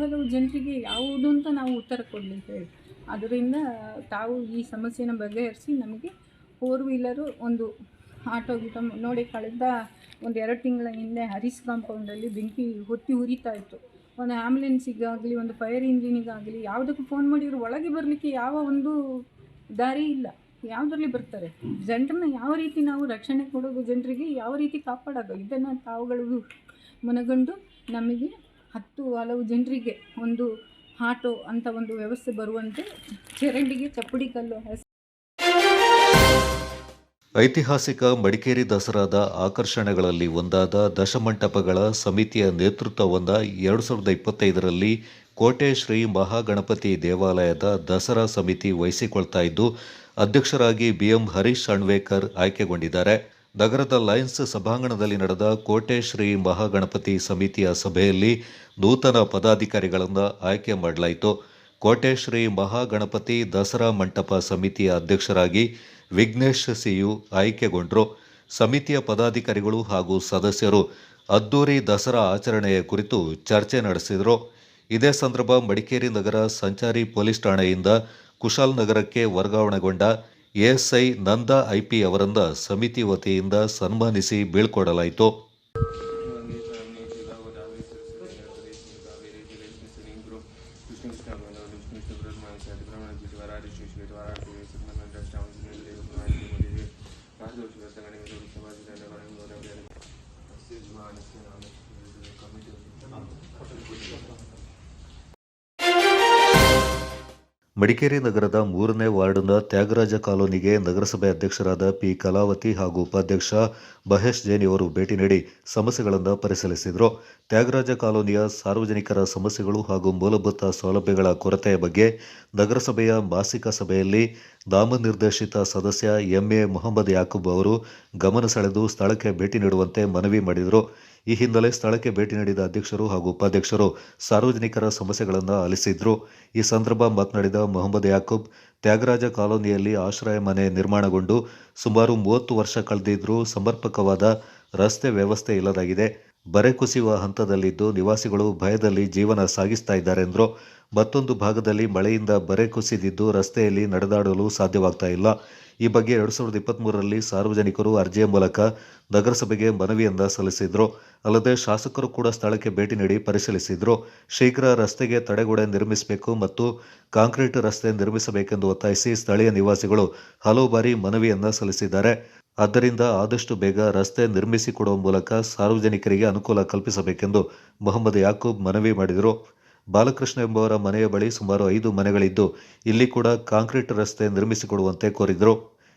ಹಲವು ಜನರಿಗೆ ಯಾವುದು ಅಂತ ನಾವು ಉತ್ತರ ಕೊಡಲಿ ಹೇಳಿ. ಅದರಿಂದ ತಾವು ಈ ಸಮಸ್ಯೆನ ಬಗೆಹರಿಸಿ ನಮಗೆ 4 ವೀಲರು, ಒಂದು ಆಟೋ ನೋಡಿ. ಕಳೆದ 1-2 ತಿಂಗಳ ಹಿಂದೆ ಹರೀಶ್ ಕಾಂಪೌಂಡಲ್ಲಿ ಬೆಂಕಿ ಹೊತ್ತಿ ಉರಿತಾ ಇತ್ತು. ಒಂದು ಆ್ಯಂಬುಲೆನ್ಸಿಗಾಗಲಿ, ಒಂದು ಫೈರ್ ಇಂಜಿನಿಗಾಗಲಿ ಯಾವುದಕ್ಕೂ ಫೋನ್ ಮಾಡಿದ್ರು ಒಳಗೆ ಬರಲಿಕ್ಕೆ ಯಾವ ಒಂದು ದಾರಿ ಇಲ್ಲ. ಯಾವುದರಲ್ಲಿ ಬರ್ತಾರೆ? ಜನರನ್ನ ಯಾವ ರೀತಿ ನಾವು ರಕ್ಷಣೆ ಕೊಡೋದು, ಜನರಿಗೆ ಯಾವ ರೀತಿ ಕಾಪಾಡೋದು, ಇದನ್ನು ತಾವುಗಳು ಮನಗಂಡು ನಮಗೆ ಹಲವು ಜನರಿಗೆ ಒಂದು ಆಟೋ ಅಂತ ಒಂದು ವ್ಯವಸ್ಥೆ ಬರುವಂತೆ ಚರಂಡಿಗೆ ಚಪ್ಪಡಿ ಕಲ್ಲು ಐತಿಹಾಸಿಕ ಮಡಿಕೇರಿ ದಸರಾದ ಆಕರ್ಷಣೆಗಳಲ್ಲಿ ಒಂದಾದ ದಶಮಂಟಪಗಳ ಸಮಿತಿಯ ನೇತೃತ್ವವನ್ನು 2025ರಲ್ಲಿ ಕೋಟೆ ಶ್ರೀ ಮಹಾಗಣಪತಿ ದೇವಾಲಯದ ದಸರಾ ಸಮಿತಿ ವಹಿಸಿಕೊಳ್ತಾ ಇದ್ದು, ಅಧ್ಯಕ್ಷರಾಗಿ BM ಹರೀಶ್ ಅಣ್ವೇಕರ್ ಆಯ್ಕೆಗೊಂಡಿದ್ದಾರೆ. ನಗರದ ಲಯನ್ಸ್ ಸಭಾಂಗಣದಲ್ಲಿ ನಡೆದ ಕೋಟೆ ಶ್ರೀ ಮಹಾಗಣಪತಿ ಸಮಿತಿಯ ಸಭೆಯಲ್ಲಿ ನೂತನ ಪದಾಧಿಕಾರಿಗಳನ್ನು ಆಯ್ಕೆ ಮಾಡಲಾಯಿತು. ಕೋಟೆ ಶ್ರೀ ಮಹಾಗಣಪತಿ ದಸರಾ ಮಂಟಪ ಸಮಿತಿಯ ಅಧ್ಯಕ್ಷರಾಗಿ ವಿಘ್ನೇಶ್ ಸಿಯು ಆಯ್ಕೆಗೊಂಡರು. ಸಮಿತಿಯ ಪದಾಧಿಕಾರಿಗಳು ಹಾಗೂ ಸದಸ್ಯರು ಅದ್ದೂರಿ ದಸರಾ ಆಚರಣೆಯ ಕುರಿತು ಚರ್ಚೆ ನಡೆಸಿದರು. ಇದೇ ಸಂದರ್ಭ ಮಡಿಕೇರಿ ನಗರ ಸಂಚಾರಿ ಪೊಲೀಸ್ ಠಾಣೆಯಿಂದ ಕುಶಾಲ್ ನಗರಕ್ಕೆ ವರ್ಗಾವಣೆಗೊಂಡ ASI ನಂದಾ IP ಅವರನ್ನ ಸಮಿತಿ ವತಿಯಿಂದ ಸನ್ಮಾನಿಸಿ ಬೀಳ್ಕೊಡಲಾಯಿತು. ಮಡಿಕೇರಿ ನಗರದ 3ನೇ ವಾರ್ಡ್ನ ತ್ಯಾಗರಾಜ ಕಾಲೋನಿಗೆ ನಗರಸಭೆ ಅಧ್ಯಕ್ಷರಾದ P ಕಲಾವತಿ ಹಾಗೂ ಉಪಾಧ್ಯಕ್ಷ ಮಹೇಶ್ ಜೈನ್ ಅವರು ಭೇಟಿ ನೀಡಿ ಸಮಸ್ಯೆಗಳನ್ನು ಪರಿಶೀಲಿಸಿದರು. ತ್ಯಾಗರಾಜ ಕಾಲೋನಿಯ ಸಾರ್ವಜನಿಕರ ಸಮಸ್ಯೆಗಳು ಹಾಗೂ ಮೂಲಭೂತ ಸೌಲಭ್ಯಗಳ ಕೊರತೆಯ ಬಗ್ಗೆ ನಗರಸಭೆಯ ಮಾಸಿಕ ಸಭೆಯಲ್ಲಿ ನಾಮನಿರ್ದೇಶಿತ ಸದಸ್ಯ MA ಮೊಹಮ್ಮದ್ ಯಾಕೂಬ್ ಅವರು ಗಮನ ಸೆಳೆದು ಸ್ಥಳಕ್ಕೆ ಭೇಟಿ ನೀಡುವಂತೆ ಮನವಿ ಮಾಡಿದರು. ಈ ಹಿನ್ನೆಲೆ ಸ್ಥಳಕ್ಕೆ ಭೇಟಿ ನೀಡಿದ ಅಧ್ಯಕ್ಷರು ಹಾಗೂ ಉಪಾಧ್ಯಕ್ಷರು ಸಾರ್ವಜನಿಕರ ಸಮಸ್ಯೆಗಳನ್ನು ಆಲಿಸಿದ್ರು. ಈ ಸಂದರ್ಭ ಮಾತನಾಡಿದ ಮೊಹಮ್ಮದ್ ಯಾಕೂಬ್, ತ್ಯಾಗರಾಜ ಕಾಲೋನಿಯಲ್ಲಿ ಆಶ್ರಯ ಮನೆ ನಿರ್ಮಾಣಗೊಂಡು ಸುಮಾರು 30 ವರ್ಷ ಕಳೆದಿದ್ರೂ ಸಮರ್ಪಕವಾದ ರಸ್ತೆ ವ್ಯವಸ್ಥೆ ಇಲ್ಲದಾಗಿದೆ. ಬರೆ ಕುಸಿಯುವ ಹಂತದಲ್ಲಿದ್ದು ನಿವಾಸಿಗಳು ಭಯದಲ್ಲಿ ಜೀವನ ಸಾಗಿಸ್ತಾ ಇದ್ದಾರೆ ಎಂದರು. ಮತ್ತೊಂದು ಭಾಗದಲ್ಲಿ ಮಳೆಯಿಂದ ಬರೆ ಕುಸಿದಿದ್ದು ರಸ್ತೆಯಲ್ಲಿ ನಡೆದಾಡಲು ಸಾಧ್ಯವಾಗ್ತಾ ಇಲ್ಲ. ಈ ಬಗ್ಗೆ 2023ರಲ್ಲಿ ಸಾರ್ವಜನಿಕರು ಅರ್ಜಿಯ ಮೂಲಕ ನಗರಸಭೆಗೆ ಮನವಿಯನ್ನ ಸಲ್ಲಿಸಿದ್ರು. ಅಲ್ಲದೆ ಶಾಸಕರು ಕೂಡ ಸ್ಥಳಕ್ಕೆ ಭೇಟಿ ನೀಡಿ ಪರಿಶೀಲಿಸಿದ್ರು. ಶೀಘ್ರ ರಸ್ತೆಗೆ ತಡೆಗೋಡೆ ನಿರ್ಮಿಸಬೇಕು ಮತ್ತು ಕಾಂಕ್ರೀಟ್ ರಸ್ತೆ ನಿರ್ಮಿಸಬೇಕೆಂದು ಒತ್ತಾಯಿಸಿ ಸ್ಥಳೀಯ ನಿವಾಸಿಗಳು ಹಲವು ಬಾರಿ ಮನವಿಯನ್ನ ಸಲ್ಲಿಸಿದ್ದಾರೆ. ಆದ್ದರಿಂದ ಆದಷ್ಟು ಬೇಗ ರಸ್ತೆ ನಿರ್ಮಿಸಿಕೊಡುವ ಮೂಲಕ ಸಾರ್ವಜನಿಕರಿಗೆ ಅನುಕೂಲ ಕಲ್ಪಿಸಬೇಕೆಂದು ಮೊಹಮ್ಮದ್ ಯಾಕೂಬ್ ಮನವಿ ಮಾಡಿದರು. ಬಾಲಕೃಷ್ಣ ಎಂಬುವರ ಮನೆಯ ಬಳಿ ಸುಮಾರು 5 ಮನೆಗಳಿದ್ದು ಇಲ್ಲಿ ಕೂಡ ಕಾಂಕ್ರೀಟ್ ರಸ್ತೆ ನಿರ್ಮಿಸಿಕೊಡುವಂತೆ ಕೋರಿದರು.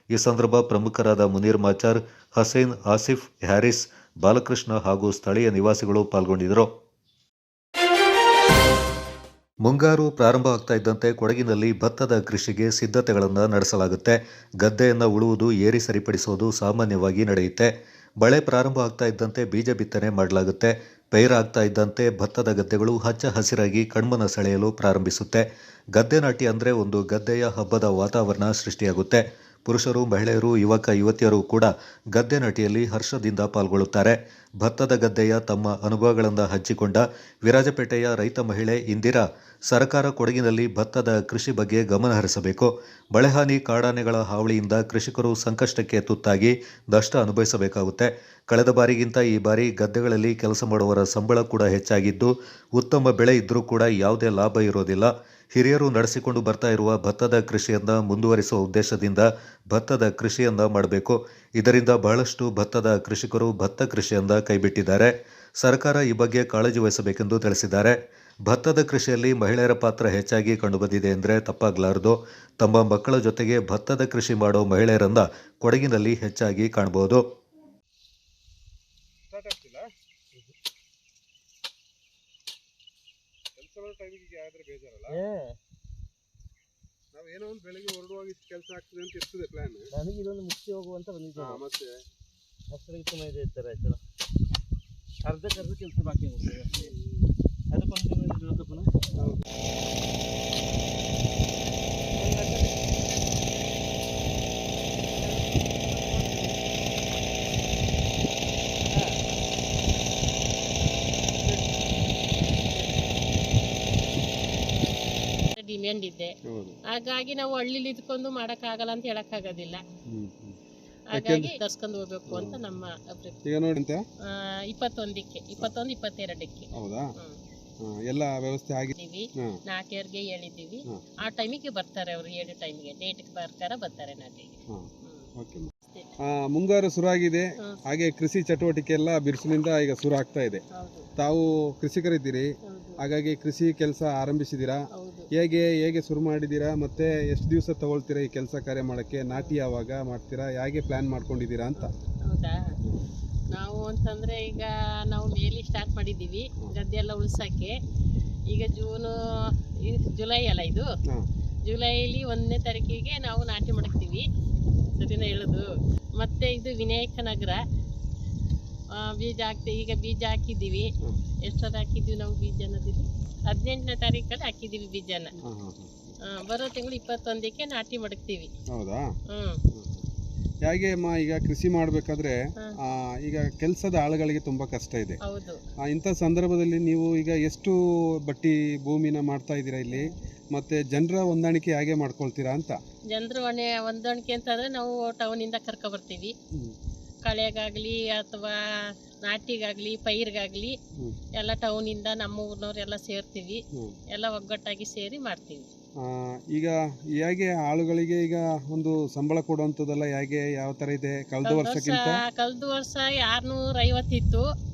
ಈ ಸಂದರ್ಭ ಪ್ರಮುಖರಾದ ಮುನೀರ್ ಮಾಚಾರ್, ಹಸೇನ್, ಆಸಿಫ್, ಹ್ಯಾರಿಸ್, ಬಾಲಕೃಷ್ಣ ಹಾಗೂ ಸ್ಥಳೀಯ ನಿವಾಸಿಗಳು ಪಾಲ್ಗೊಂಡಿದ್ದರು. ಮುಂಗಾರು ಪ್ರಾರಂಭ ಆಗ್ತಾ ಇದ್ದಂತೆ ಕೊಡಗಿನಲ್ಲಿ ಭತ್ತದ ಕೃಷಿಗೆ ಸಿದ್ಧತೆಗಳನ್ನು ನಡೆಸಲಾಗುತ್ತೆ. ಗದ್ದೆಯನ್ನು ಉಳುವುದು, ಏರಿ ಸರಿಪಡಿಸುವುದು ಸಾಮಾನ್ಯವಾಗಿ ನಡೆಯುತ್ತೆ. ಮಳೆ ಪ್ರಾರಂಭ ಆಗ್ತಾ ಇದ್ದಂತೆ ಬೀಜ ಬಿತ್ತನೆ ಮಾಡಲಾಗುತ್ತೆ. ಪೈರಾಗ್ತಾ ಇದ್ದಂತೆ ಭತ್ತದ ಗದ್ದೆಗಳು ಹಚ್ಚ ಹಸಿರಾಗಿ ಕಣ್ಮನ ಸೆಳೆಯಲು ಪ್ರಾರಂಭಿಸುತ್ತೆ. ಗದ್ದೆ ನಾಟಿ ಅಂದರೆ ಒಂದು ಗದ್ದೆಯ ಹಬ್ಬದ ವಾತಾವರಣ ಸೃಷ್ಟಿಯಾಗುತ್ತೆ. ಪುರುಷರು, ಮಹಿಳೆಯರು, ಯುವಕ ಯುವತಿಯರು ಕೂಡ ಗದ್ದೆ ನಾಟಿಯಲ್ಲಿ ಹರ್ಷದಿಂದ ಪಾಲ್ಗೊಳ್ಳುತ್ತಾರೆ. ಭತ್ತದ ಗದ್ದೆಯ ತಮ್ಮ ಅನುಭವಗಳನ್ನು ಹಂಚಿಕೊಂಡ ವಿರಾಜಪೇಟೆಯ ರೈತ ಮಹಿಳೆ ಇಂದಿರಾ, ಸರ್ಕಾರ ಕೊಡಗಿನಲ್ಲಿ ಭತ್ತದ ಕೃಷಿ ಬಗ್ಗೆ ಗಮನ ಹರಿಸಬೇಕು. ಮಳೆಹಾನಿ, ಕಾಡಾನೆಗಳ ಹಾವಳಿಯಿಂದ ಕೃಷಿಕರು ಸಂಕಷ್ಟಕ್ಕೆ ತುತ್ತಾಗಿ ನಷ್ಟ ಅನುಭವಿಸಬೇಕಾಗುತ್ತೆ. ಕಳೆದ ಬಾರಿಗಿಂತ ಈ ಬಾರಿ ಗದ್ದೆಗಳಲ್ಲಿ ಕೆಲಸ ಮಾಡುವವರ ಸಂಬಳ ಕೂಡ ಹೆಚ್ಚಾಗಿದ್ದು ಉತ್ತಮ ಬೆಳೆ ಇದ್ದರೂ ಕೂಡ ಯಾವುದೇ ಲಾಭ ಇರೋದಿಲ್ಲ. ಹಿರಿಯರು ನಡೆಸಿಕೊಂಡು ಬರ್ತಾ ಇರುವ ಭತ್ತದ ಕೃಷಿಯನ್ನು ಮುಂದುವರಿಸುವ ಉದ್ದೇಶದಿಂದ ಭತ್ತದ ಕೃಷಿಯನ್ನ ಮಾಡಬೇಕು. ಇದರಿಂದ ಬಹಳಷ್ಟು ಭತ್ತದ ಕೃಷಿಕರು ಭತ್ತ ಕೃಷಿಯನ್ನ ಕೈಬಿಟ್ಟಿದ್ದಾರೆ. ಸರ್ಕಾರ ಈ ಬಗ್ಗೆ ಕಾಳಜಿ ವಹಿಸಬೇಕೆಂದು ತಿಳಿಸಿದ್ದಾರೆ. ಭತ್ತದ ಕೃಷಿಯಲ್ಲಿ ಮಹಿಳೆಯರ ಪಾತ್ರ ಹೆಚ್ಚಾಗಿ ಕಂಡುಬಂದಿದೆ ಎಂದರೆ ತಪ್ಪಾಗಲಾರದು. ತಮ್ಮ ಮಕ್ಕಳ ಜೊತೆಗೆ ಭತ್ತದ ಕೃಷಿ ಮಾಡೋ ಮಹಿಳೆಯರನ್ನ ಕೊಡಗಿನಲ್ಲಿ ಹೆಚ್ಚಾಗಿ ಕಾಣಬಹುದು. ನಾವೇನೋ ಒಂದು ಬೆಳಿಗ್ಗೆ ಹೊರಡುವಾಗ ಇಷ್ಟು ಕೆಲಸ ಆಗ್ತದೆ ಅಂತ ಇರ್ತದೆ ಪ್ಲಾನ್. ನನಗೆ ಇದೊಂದು ಮುಗಿಸಿ ಹೋಗುವಂತ ಬಂದಿದ್ದೆ. ಮತ್ತೆ ಅಷ್ಟರಲ್ಲಿ ತುಂಬ ಇದೆ ಇರ್ತಾರೆ ಆಯ್ತಲ್ಲ, ಅರ್ಧಕ್ಕರ್ಧ ಕೆಲಸ ಬಾಕಿ ಹೋಗ್ತದೆ ಅಷ್ಟೇ. ಅದಕ್ಕೊಂದು ಡಿಮ್ಯಾಂಡ್ ಇದೆ. ಹಾಗಾಗಿ ನಾವು ಹಳ್ಳಿಲಿ ಇದ್ಕೊಂಡು ಮಾಡಕ್ಕಾಗಲ್ಲ ಅಂತ ಹೇಳಕ್ಕಾಗೋದಿಲ್ಲ. ಹಾಗಾಗಿ ತರ್ಸ್ಕೊಂಡು ಹೋಗ್ಬೇಕು ಅಂತ ನಮ್ಮ ಈಗ ನೋಡಿ 21ಕ್ಕೆ 22ಕ್ಕೆ ಹೌದಾ ಎಲ್ಲ ವ್ಯವಸ್ಥೆ ಆಗಿದ್ದೀವಿ. ನಾಟಿಯವ್ರಿಗೆ ಹೇಳಿದ್ದೀವಿ, ಆ ಟೈಮಿಗೆ ಬರ್ತಾರೆ ಅವರು, 7 ಟೈಮಿಗೆ ಡೇಟ್ ಪ್ರಕಾರ ಬರ್ತಾರೆ ನಾಟಿಗೆ. ಮುಂಗಾರು ಶುರು ಆಗಿದೆ. ಹಾಗೆ ಕೃಷಿ ಚಟುವಟಿಕೆ ಎಲ್ಲ ಬಿರುಸಿನಿಂದ ಈಗ ಶುರು ಆಗ್ತಾ ಇದೆ. ತಾವು ಕೃಷಿಕರಿದ್ದೀರಿ, ಹಾಗಾಗಿ ಕೃಷಿ ಕೆಲಸ ಆರಂಭಿಸಿದ್ದೀರಾ. ಹೇಗೆ ಶುರು ಮಾಡಿದ್ದೀರಾ, ಮತ್ತು ಎಷ್ಟು ದಿವಸ ತಗೊಳ್ತೀರಾ ಈ ಕೆಲಸ ಕಾರ್ಯ ಮಾಡೋಕ್ಕೆ? ನಾಟಿ ಯಾವಾಗ ಮಾಡ್ತೀರಾ, ಹೇಗೆ ಪ್ಲ್ಯಾನ್ ಮಾಡ್ಕೊಂಡಿದ್ದೀರಾ ಅಂತ? ಹೌದಾ, ನಾವು ಅಂತಂದರೆ ಈಗ ನಾವು ಮೇಲಿ ಸ್ಟಾರ್ಟ್ ಮಾಡಿದ್ದೀವಿ ಗದ್ದೆ ಎಲ್ಲ ಉಳ್ಸೋಕ್ಕೆ. ಈಗ ಜುಲೈ ಅಲ್ಲ ಇದು, ಜುಲೈಲಿ 1ನೇ ತಾರೀಕಿಗೆ ನಾವು ನಾಟಿ ಮಾಡ್ತೀವಿ, ಸರಿನಾ ಹೇಳೋದು? ಮತ್ತು ಇದು ವಿನಾಯಕ ನಗರ ಬೀಜ ಹಾಕ್ತೀವಿ. ಈಗ ಬೀಜ ಹಾಕಿದ್ದೀವಿ. ಎಷ್ಟೊತ್ತು ಹಾಕಿದ್ದೀವಿ ನಾವು ಬೀಜ ಅನ್ನೋದಿಲ್ಲ, 18ನೇ ತಾರೀಕಲ್ಲಿ ಹಾಕಿದ್ದೀವಿ ಬೀಜನ. ಬರೋ ತಿಂಗಳು 21ಕ್ಕೆ ನಾಟಿ ಮಡಗ್ತೀವಿ. ಹೌದಾ? ಹೇಗೆ ಅಮ್ಮ, ಈಗ ಕೃಷಿ ಮಾಡಬೇಕಾದ್ರೆ ಈಗ ಕೆಲಸದ ಆಳುಗಳಿಗೆ ತುಂಬ ಕಷ್ಟ ಇದೆ. ಹೌದು. ಇಂಥ ಸಂದರ್ಭದಲ್ಲಿ ನೀವು ಈಗ ಎಷ್ಟು ಬಟ್ಟಿ ಭೂಮಿನ ಮಾಡ್ತಾ ಇದ್ದೀರಾ ಇಲ್ಲಿ, ಮತ್ತು ಜನರ ಹೊಂದಾಣಿಕೆ ಹೇಗೆ ಮಾಡ್ಕೊಳ್ತೀರಾ ಅಂತ? ಜನರ ಹೊಂದಾಣಿಕೆ ಅಂತಂದರೆ ನಾವು ಟೌನಿಂದ ಕರ್ಕೊಬರ್ತೀವಿ. ಕಳೆಗಾಗಲಿ ಅಥವಾ ನಾಟಿಗಾಗಲಿ ಪೈರಿಗಾಗಲಿ ಎಲ್ಲ ಟೌನಿಂದ ನಮ್ಮ ಊರಿನವ್ರೆಲ್ಲ ಸೇರ್ತೀವಿ, ಎಲ್ಲ ಒಗ್ಗಟ್ಟಾಗಿ ಸೇರಿ ಮಾಡ್ತೀವಿ. ಈಗ ಹೇಗೆ ಆಳುಗಳಿಗೆ ಈಗ ಒಂದು ಸಂಬಳ ಕೊಡುವಂಥದ್ದೆಲ್ಲ ಹೇಗೆ, ಯಾವ ಥರ ಇದೆ? ಕಳೆದ ವರ್ಷ 650 ಇತ್ತು.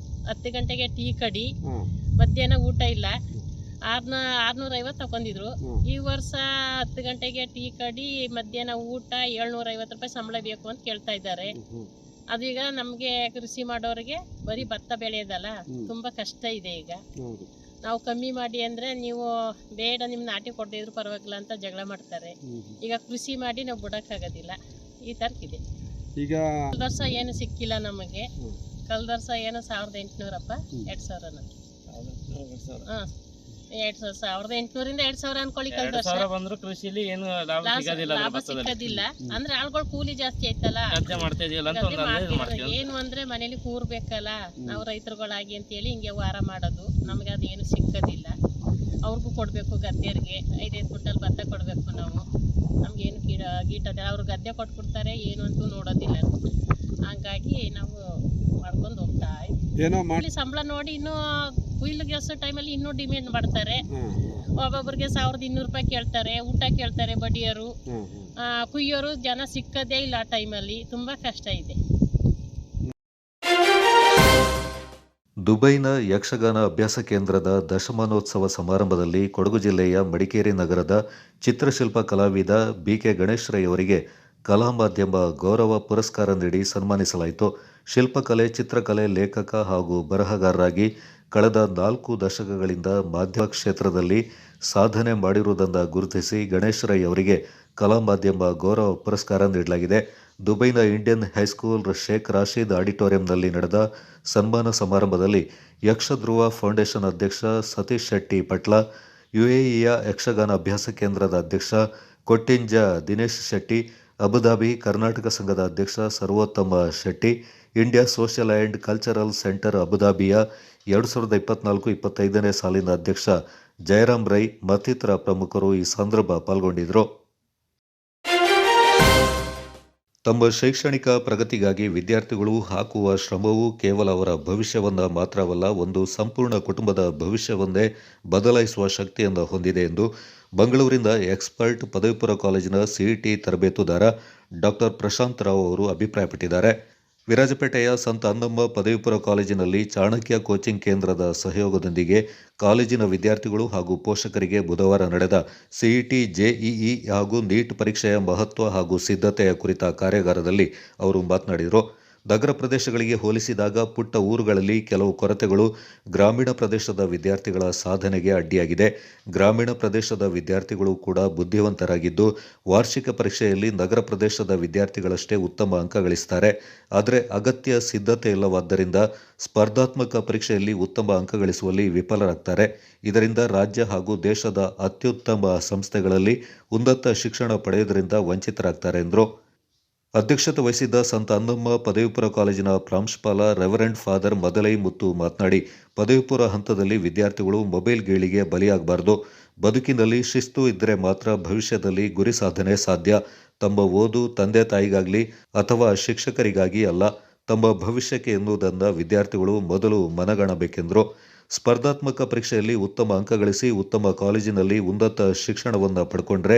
10 ಗಂಟೆಗೆ ಟೀ ಕಡಿ, ಮಧ್ಯಾಹ್ನ ಊಟ ಇಲ್ಲ. 650 ತಗೊಂಡಿದ್ರು. ಈ ವರ್ಷ 10 ಗಂಟೆಗೆ ಟೀ ಕಡಿ, ಮಧ್ಯಾಹ್ನ ಊಟ, 750 ರೂಪಾಯಿ ಸಂಬಳ ಬೇಕು ಅಂತ ಕೇಳ್ತಾ ಇದ್ದಾರೆ. ಅದು ಈಗ ನಮಗೆ ಕೃಷಿ ಮಾಡೋರಿಗೆ ಬರೀ ಭತ್ತ ಬೆಳೆಯೋದಲ್ಲ, ತುಂಬಾ ಕಷ್ಟ ಇದೆ. ಈಗ ನಾವು ಕಮ್ಮಿ ಮಾಡಿ ಅಂದರೆ ನೀವು ಬೇಡ ನಿಮ್ಮ ನಾಟಿ ಕೊಡದಿದ್ರು ಪರವಾಗಿಲ್ಲ ಅಂತ ಜಗಳ ಮಾಡ್ತಾರೆ. ಈಗ ಕೃಷಿ ಮಾಡಿ ನಾವು ಬಿಡೋಕ್ಕಾಗೋದಿಲ್ಲ, ಈ ಥರಕ್ಕಿದೆ. ಈಗ ಕಳೆದ ವರ್ಷ ಏನು ಸಿಕ್ಕಿಲ್ಲ ನಮಗೆ. ಕಳೆದ ವರ್ಷ ಏನೋ 1800 2000 ಹಾಂ, 1800 2000 ಅನ್ಕೊಳ್ಳಿ. ಕಳೆದ ವರ್ಷ ಬಂದ್ರು ಕೃಷಿಲಿ ಏನು ಲಾಭ ಸಿಕ್ಕೋದಿಲ್ಲ. ಅಂದ್ರೆ ಆಳ್ಗಳು ಕೂಲಿ ಜಾಸ್ತಿ ಆಯ್ತಲ್ಲ, ಏನು ಅಂದ್ರೆ ಮನೇಲಿ ಕೂರ್ಬೇಕಲ್ಲ ನಾವು ರೈತರುಗಳಾಗಿ ಅಂತ ಹೇಳಿ ಹಿಂಗೆ ವಾರ ಮಾಡೋದು. ನಮ್ಗೆ ಅದೇನು ಸಿಕ್ಕೋದಿಲ್ಲ. ಅವ್ರಿಗೂ ಕೊಡ್ಬೇಕು, ಗದ್ದೆಯರಿಗೆ 5-5 ಕ್ವಿಂಟಲ್ ಭತ್ತ ಕೊಡ್ಬೇಕು ನಾವು. ನಮ್ಗೇನು ಗೀಟದ ಅವ್ರು ಗದ್ದೆ ಕೊಟ್ಬಿಡ್ತಾರೆ, ಏನು ಅಂತೂ ನೋಡೋದಿಲ್ಲ. ಹಂಗಾಗಿ ನಾವು ಮಾಡ್ಕೊಂಡು ಹೋಗ್ತಾ ಇದ್ದೀವಿ. ಸಂಬಳ ನೋಡಿ ಇನ್ನೂ ಕುಯ್ಲು ಕೆಲಸ ಟೈಮಲ್ಲಿ ಇನ್ನೂ ಡಿಮ್ಯಾಂಡ್ ಮಾಡ್ತಾರೆ. ಒಬ್ಬೊಬ್ಬರಿಗೆ 1200 ರೂಪಾಯಿ ಕೇಳ್ತಾರೆ, ಊಟ ಕೇಳ್ತಾರೆ ಬಡಿಯೋರು. ಕುಯ್ಯೋರು ಜನ ಸಿಕ್ಕದೇ ಇಲ್ಲ. ಆ ಟೈಮಲ್ಲಿ ತುಂಬಾ ಕಷ್ಟ ಇದೆ. ದುಬೈನ ಯಕ್ಷಗಾನ ಅಭ್ಯಾಸ ಕೇಂದ್ರದ ದಶಮಾನೋತ್ಸವ ಸಮಾರಂಭದಲ್ಲಿ ಕೊಡಗು ಜಿಲ್ಲೆಯ ಮಡಿಕೇರಿ ನಗರದ ಚಿತ್ರಶಿಲ್ಪ ಕಲಾವಿದ BK ಗಣೇಶ್ ರೈ ಅವರಿಗೆ ಕಲಾ ಮಾಧ್ಯಮ ಗೌರವ ಪುರಸ್ಕಾರ ನೀಡಿ ಸನ್ಮಾನಿಸಲಾಯಿತು. ಶಿಲ್ಪಕಲೆ, ಚಿತ್ರಕಲೆ, ಲೇಖಕ ಹಾಗೂ ಬರಹಗಾರರಾಗಿ ಕಳೆದ 4 ದಶಕಗಳಿಂದ ಮಾಧ್ಯಮ ಕ್ಷೇತ್ರದಲ್ಲಿ ಸಾಧನೆ ಮಾಡಿರುವುದನ್ನು ಗುರುತಿಸಿ ಗಣೇಶ್ ರೈ ಅವರಿಗೆ ಕಲಾ ಮಾಧ್ಯಮ ಗೌರವ ಪುರಸ್ಕಾರ ನೀಡಲಾಗಿದೆ. ದುಬೈನ ಇಂಡಿಯನ್ ಹೈಸ್ಕೂಲ್ ಶೇಖ್ ರಾಶೀದ್ ಆಡಿಟೋರಿಯಂನಲ್ಲಿ ನಡೆದ ಸನ್ಮಾನ ಸಮಾರಂಭದಲ್ಲಿ ಯಕ್ಷಧ್ರುವ ಫೌಂಡೇಶನ್ ಅಧ್ಯಕ್ಷ ಸತೀಶ್ ಶೆಟ್ಟಿ ಪಟ್ಲ, UAEಯ ಯಕ್ಷಗಾನ ಅಭ್ಯಾಸ ಕೇಂದ್ರದ ಅಧ್ಯಕ್ಷ ಕೊಟ್ಟಿಂಜ ದಿನೇಶ್ ಶೆಟ್ಟಿ, ಅಬುಧಾಬಿ ಕರ್ನಾಟಕ ಸಂಘದ ಅಧ್ಯಕ್ಷ Sarvottama Shetty, India social and cultural centre ಅಬುಧಾಬಿಯ 2024-25ನೇ ಸಾಲಿನ ಅಧ್ಯಕ್ಷ ಜಯರಾಮ್ ರೈ ಮತ್ತಿತರ ಪ್ರಮುಖರು ಈ ಸಂದರ್ಭ ಪಾಲ್ಗೊಂಡಿದ್ದರು. ತಮ್ಮ ಶೈಕ್ಷಣಿಕ ಪ್ರಗತಿಗಾಗಿ ವಿದ್ಯಾರ್ಥಿಗಳು ಹಾಕುವ ಶ್ರಮವು ಕೇವಲ ಅವರ ಭವಿಷ್ಯವನ್ನು ಮಾತ್ರವಲ್ಲ, ಒಂದು ಸಂಪೂರ್ಣ ಕುಟುಂಬದ ಭವಿಷ್ಯವನ್ನೇ ಬದಲಾಯಿಸುವ ಶಕ್ತಿಯನ್ನು ಹೊಂದಿದೆ ಎಂದು ಬೆಂಗಳೂರಿನ ಎಕ್ಸ್ಪರ್ಟ್ ಪದವಿ ಪೂರ್ವ ಕಾಲೇಜಿನ CET ತರಬೇತುದಾರ ಡಾಕ್ಟರ್ ಪ್ರಶಾಂತ್ ರಾವ್ ಅವರು ಅಭಿಪ್ರಾಯಪಟ್ಟಿದ್ದಾರೆ. ವಿರಾಜಪೇಟೆಯ ಸಂತ ಅನ್ನಮ್ಮ ಪದವಿ ಪೂರ್ವ ಕಾಲೇಜಿನಲ್ಲಿ ಚಾಣಕ್ಯ ಕೋಚಿಂಗ್ ಕೇಂದ್ರದ ಸಹಯೋಗದೊಂದಿಗೆ ಕಾಲೇಜಿನ ವಿದ್ಯಾರ್ಥಿಗಳು ಹಾಗೂ ಪೋಷಕರಿಗೆ ಬುಧವಾರ ನಡೆದ CET, JEE ಹಾಗೂ NEET ಪರೀಕ್ಷೆಯ ಮಹತ್ವ ಹಾಗೂ ಸಿದ್ಧತೆಯ ಕುರಿತ ಕಾರ್ಯಾಗಾರದಲ್ಲಿ ಅವರು ಮಾತನಾಡಿದರು. ನಗರ ಪ್ರದೇಶಗಳಿಗೆ ಹೋಲಿಸಿದಾಗ ಪುಟ್ಟ ಊರುಗಳಲ್ಲಿ ಕೆಲವು ಕೊರತೆಗಳು ಗ್ರಾಮೀಣ ಪ್ರದೇಶದ ವಿದ್ಯಾರ್ಥಿಗಳ ಸಾಧನೆಗೆ ಅಡ್ಡಿಯಾಗಿದೆ. ಗ್ರಾಮೀಣ ಪ್ರದೇಶದ ವಿದ್ಯಾರ್ಥಿಗಳು ಕೂಡ ಬುದ್ಧಿವಂತರಾಗಿದ್ದು ವಾರ್ಷಿಕ ಪರೀಕ್ಷೆಯಲ್ಲಿ ನಗರ ಪ್ರದೇಶದ ವಿದ್ಯಾರ್ಥಿಗಳಷ್ಟೇ ಉತ್ತಮ ಅಂಕ ಗಳಿಸ್ತಾರೆ. ಆದರೆ ಅಗತ್ಯ ಸಿದ್ಧತೆ ಇಲ್ಲವಾದ್ದರಿಂದ ಸ್ಪರ್ಧಾತ್ಮಕ ಪರೀಕ್ಷೆಯಲ್ಲಿ ಉತ್ತಮ ಅಂಕ ಗಳಿಸುವಲ್ಲಿ ವಿಫಲರಾಗ್ತಾರೆ. ಇದರಿಂದ ರಾಜ್ಯ ಹಾಗೂ ದೇಶದ ಅತ್ಯುತ್ತಮ ಸಂಸ್ಥೆಗಳಲ್ಲಿ ಉನ್ನತ ಶಿಕ್ಷಣ ಪಡೆಯುವುದರಿಂದ ವಂಚಿತರಾಗ್ತಾರೆ ಎಂದರು. ಅಧ್ಯಕ್ಷತೆ ವಹಿಸಿದ್ದ ಸಂತ ಅನ್ನಮ್ಮ ಪದವಿ ಪೂರ್ವ ಕಾಲೇಜಿನ ಪ್ರಾಂಶುಪಾಲ ರೆವರೆಂಡ್ ಫಾದರ್ ಮದಲೈ ಮುತ್ತು ಮಾತನಾಡಿ, ಪದವಿ ಪೂರ್ವ ಹಂತದಲ್ಲಿ ವಿದ್ಯಾರ್ಥಿಗಳು ಮೊಬೈಲ್ ಗೇಳಿಗೆ ಬಲಿಯಾಗಬಾರದು. ಬದುಕಿನಲ್ಲಿ ಶಿಸ್ತು ಇದ್ದರೆ ಮಾತ್ರ ಭವಿಷ್ಯದಲ್ಲಿ ಗುರಿ ಸಾಧನೆ ಸಾಧ್ಯ. ತಮ್ಮ ಓದು ತಂದೆ ತಾಯಿಗಾಗಲಿ ಅಥವಾ ಶಿಕ್ಷಕರಿಗಾಗಿ ಅಲ್ಲ, ತಮ್ಮ ಭವಿಷ್ಯಕ್ಕೆ ಎನ್ನುವುದನ್ನು ವಿದ್ಯಾರ್ಥಿಗಳು ಮೊದಲು ಮನಗಾಣಬೇಕೆಂದರು. ಸ್ಪರ್ಧಾತ್ಮಕ ಪರೀಕ್ಷೆಯಲ್ಲಿ ಉತ್ತಮ ಅಂಕ ಗಳಿಸಿ ಉತ್ತಮ ಕಾಲೇಜಿನಲ್ಲಿ ಉನ್ನತ ಶಿಕ್ಷಣವನ್ನು ಪಡ್ಕೊಂಡ್ರೆ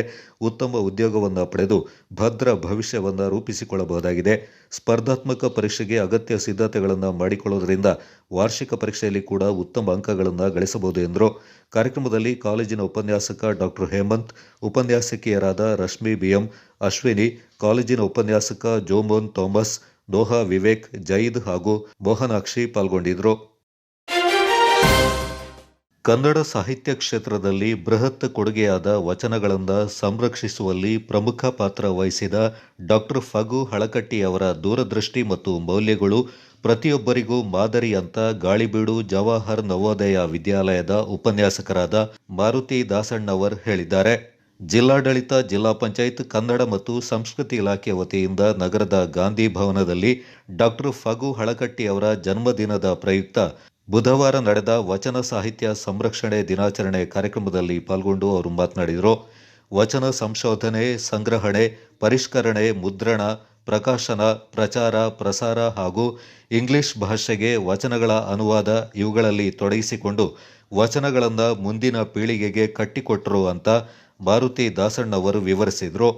ಉತ್ತಮ ಉದ್ಯೋಗವನ್ನು ಪಡೆದು ಭದ್ರ ಭವಿಷ್ಯವನ್ನು ರೂಪಿಸಿಕೊಳ್ಳಬಹುದಾಗಿದೆ. ಸ್ಪರ್ಧಾತ್ಮಕ ಪರೀಕ್ಷೆಗೆ ಅಗತ್ಯ ಸಿದ್ಧತೆಗಳನ್ನು ಮಾಡಿಕೊಳ್ಳುವುದರಿಂದ ವಾರ್ಷಿಕ ಪರೀಕ್ಷೆಯಲ್ಲಿ ಕೂಡ ಉತ್ತಮ ಅಂಕಗಳನ್ನು ಗಳಿಸಬಹುದು ಎಂದರು. ಕಾರ್ಯಕ್ರಮದಲ್ಲಿ ಕಾಲೇಜಿನ ಉಪನ್ಯಾಸಕ ಡಾಕ್ಟರ್ ಹೇಮಂತ್, ಉಪನ್ಯಾಸಕಿಯರಾದ ರಶ್ಮಿ ಬಿಎಂ, ಅಶ್ವಿನಿ, ಕಾಲೇಜಿನ ಉಪನ್ಯಾಸಕ ಜೋಮೋನ್ ಥಾಮಸ್, ನೋಹಾ ವಿವೇಕ್, ಜೈದ್ ಹಾಗೂ ಮೋಹನಾಕ್ಷಿ ಪಾಲ್ಗೊಂಡಿದ್ದರು. ಕನ್ನಡ ಸಾಹಿತ್ಯ ಕ್ಷೇತ್ರದಲ್ಲಿ ಬೃಹತ್ ಕೊಡುಗೆಯಾದ ವಚನಗಳನ್ನು ಸಂರಕ್ಷಿಸುವಲ್ಲಿ ಪ್ರಮುಖ ಪಾತ್ರ ವಹಿಸಿದ ಡಾಕ್ಟರ್ ಫಗು ಹಳಕಟ್ಟಿ ಅವರ ದೂರದೃಷ್ಟಿ ಮತ್ತು ಮೌಲ್ಯಗಳು ಪ್ರತಿಯೊಬ್ಬರಿಗೂ ಮಾದರಿ ಅಂತ ಗಾಳಿಬೀಡು ಜವಾಹರ್ ನವೋದಯ ವಿದ್ಯಾಲಯದ ಉಪನ್ಯಾಸಕರಾದ ಮಾರುತಿ ದಾಸಣ್ಣವರ್ ಹೇಳಿದ್ದಾರೆ. ಜಿಲ್ಲಾಡಳಿತ, ಜಿಲ್ಲಾ ಪಂಚಾಯತ್, ಕನ್ನಡ ಮತ್ತು ಸಂಸ್ಕೃತಿ ಇಲಾಖೆ ವತಿಯಿಂದ ನಗರದ ಗಾಂಧಿ ಭವನದಲ್ಲಿ ಡಾಕ್ಟರ್ ಫಗು ಹಳಕಟ್ಟಿ ಅವರ ಜನ್ಮದಿನದ ಪ್ರಯುಕ್ತ ಬುಧವಾರ ನಡೆದ ವಚನ ಸಾಹಿತ್ಯ ಸಂರಕ್ಷಣೆ ದಿನಾಚರಣೆ ಕಾರ್ಯಕ್ರಮದಲ್ಲಿ ಪಾಲ್ಗೊಂಡು ಅವರು ಮಾತನಾಡಿದರು. ವಚನ ಸಂಶೋಧನೆ, ಸಂಗ್ರಹಣೆ, ಪರಿಷ್ಕರಣೆ, ಮುದ್ರಣ, ಪ್ರಕಾಶನ, ಪ್ರಚಾರ, ಪ್ರಸಾರ ಹಾಗೂ ಇಂಗ್ಲಿಷ್ ಭಾಷೆಗೆ ವಚನಗಳ ಅನುವಾದ ಇವುಗಳಲ್ಲಿ ತೊಡಗಿಸಿಕೊಂಡು ವಚನಗಳನ್ನು ಮುಂದಿನ ಪೀಳಿಗೆಗೆ ಕಟ್ಟಿಕೊಟ್ಟರು ಅಂತ ಮಾರುತಿ ದಾಸಣ್ಣವರು ವಿವರಿಸಿದರು.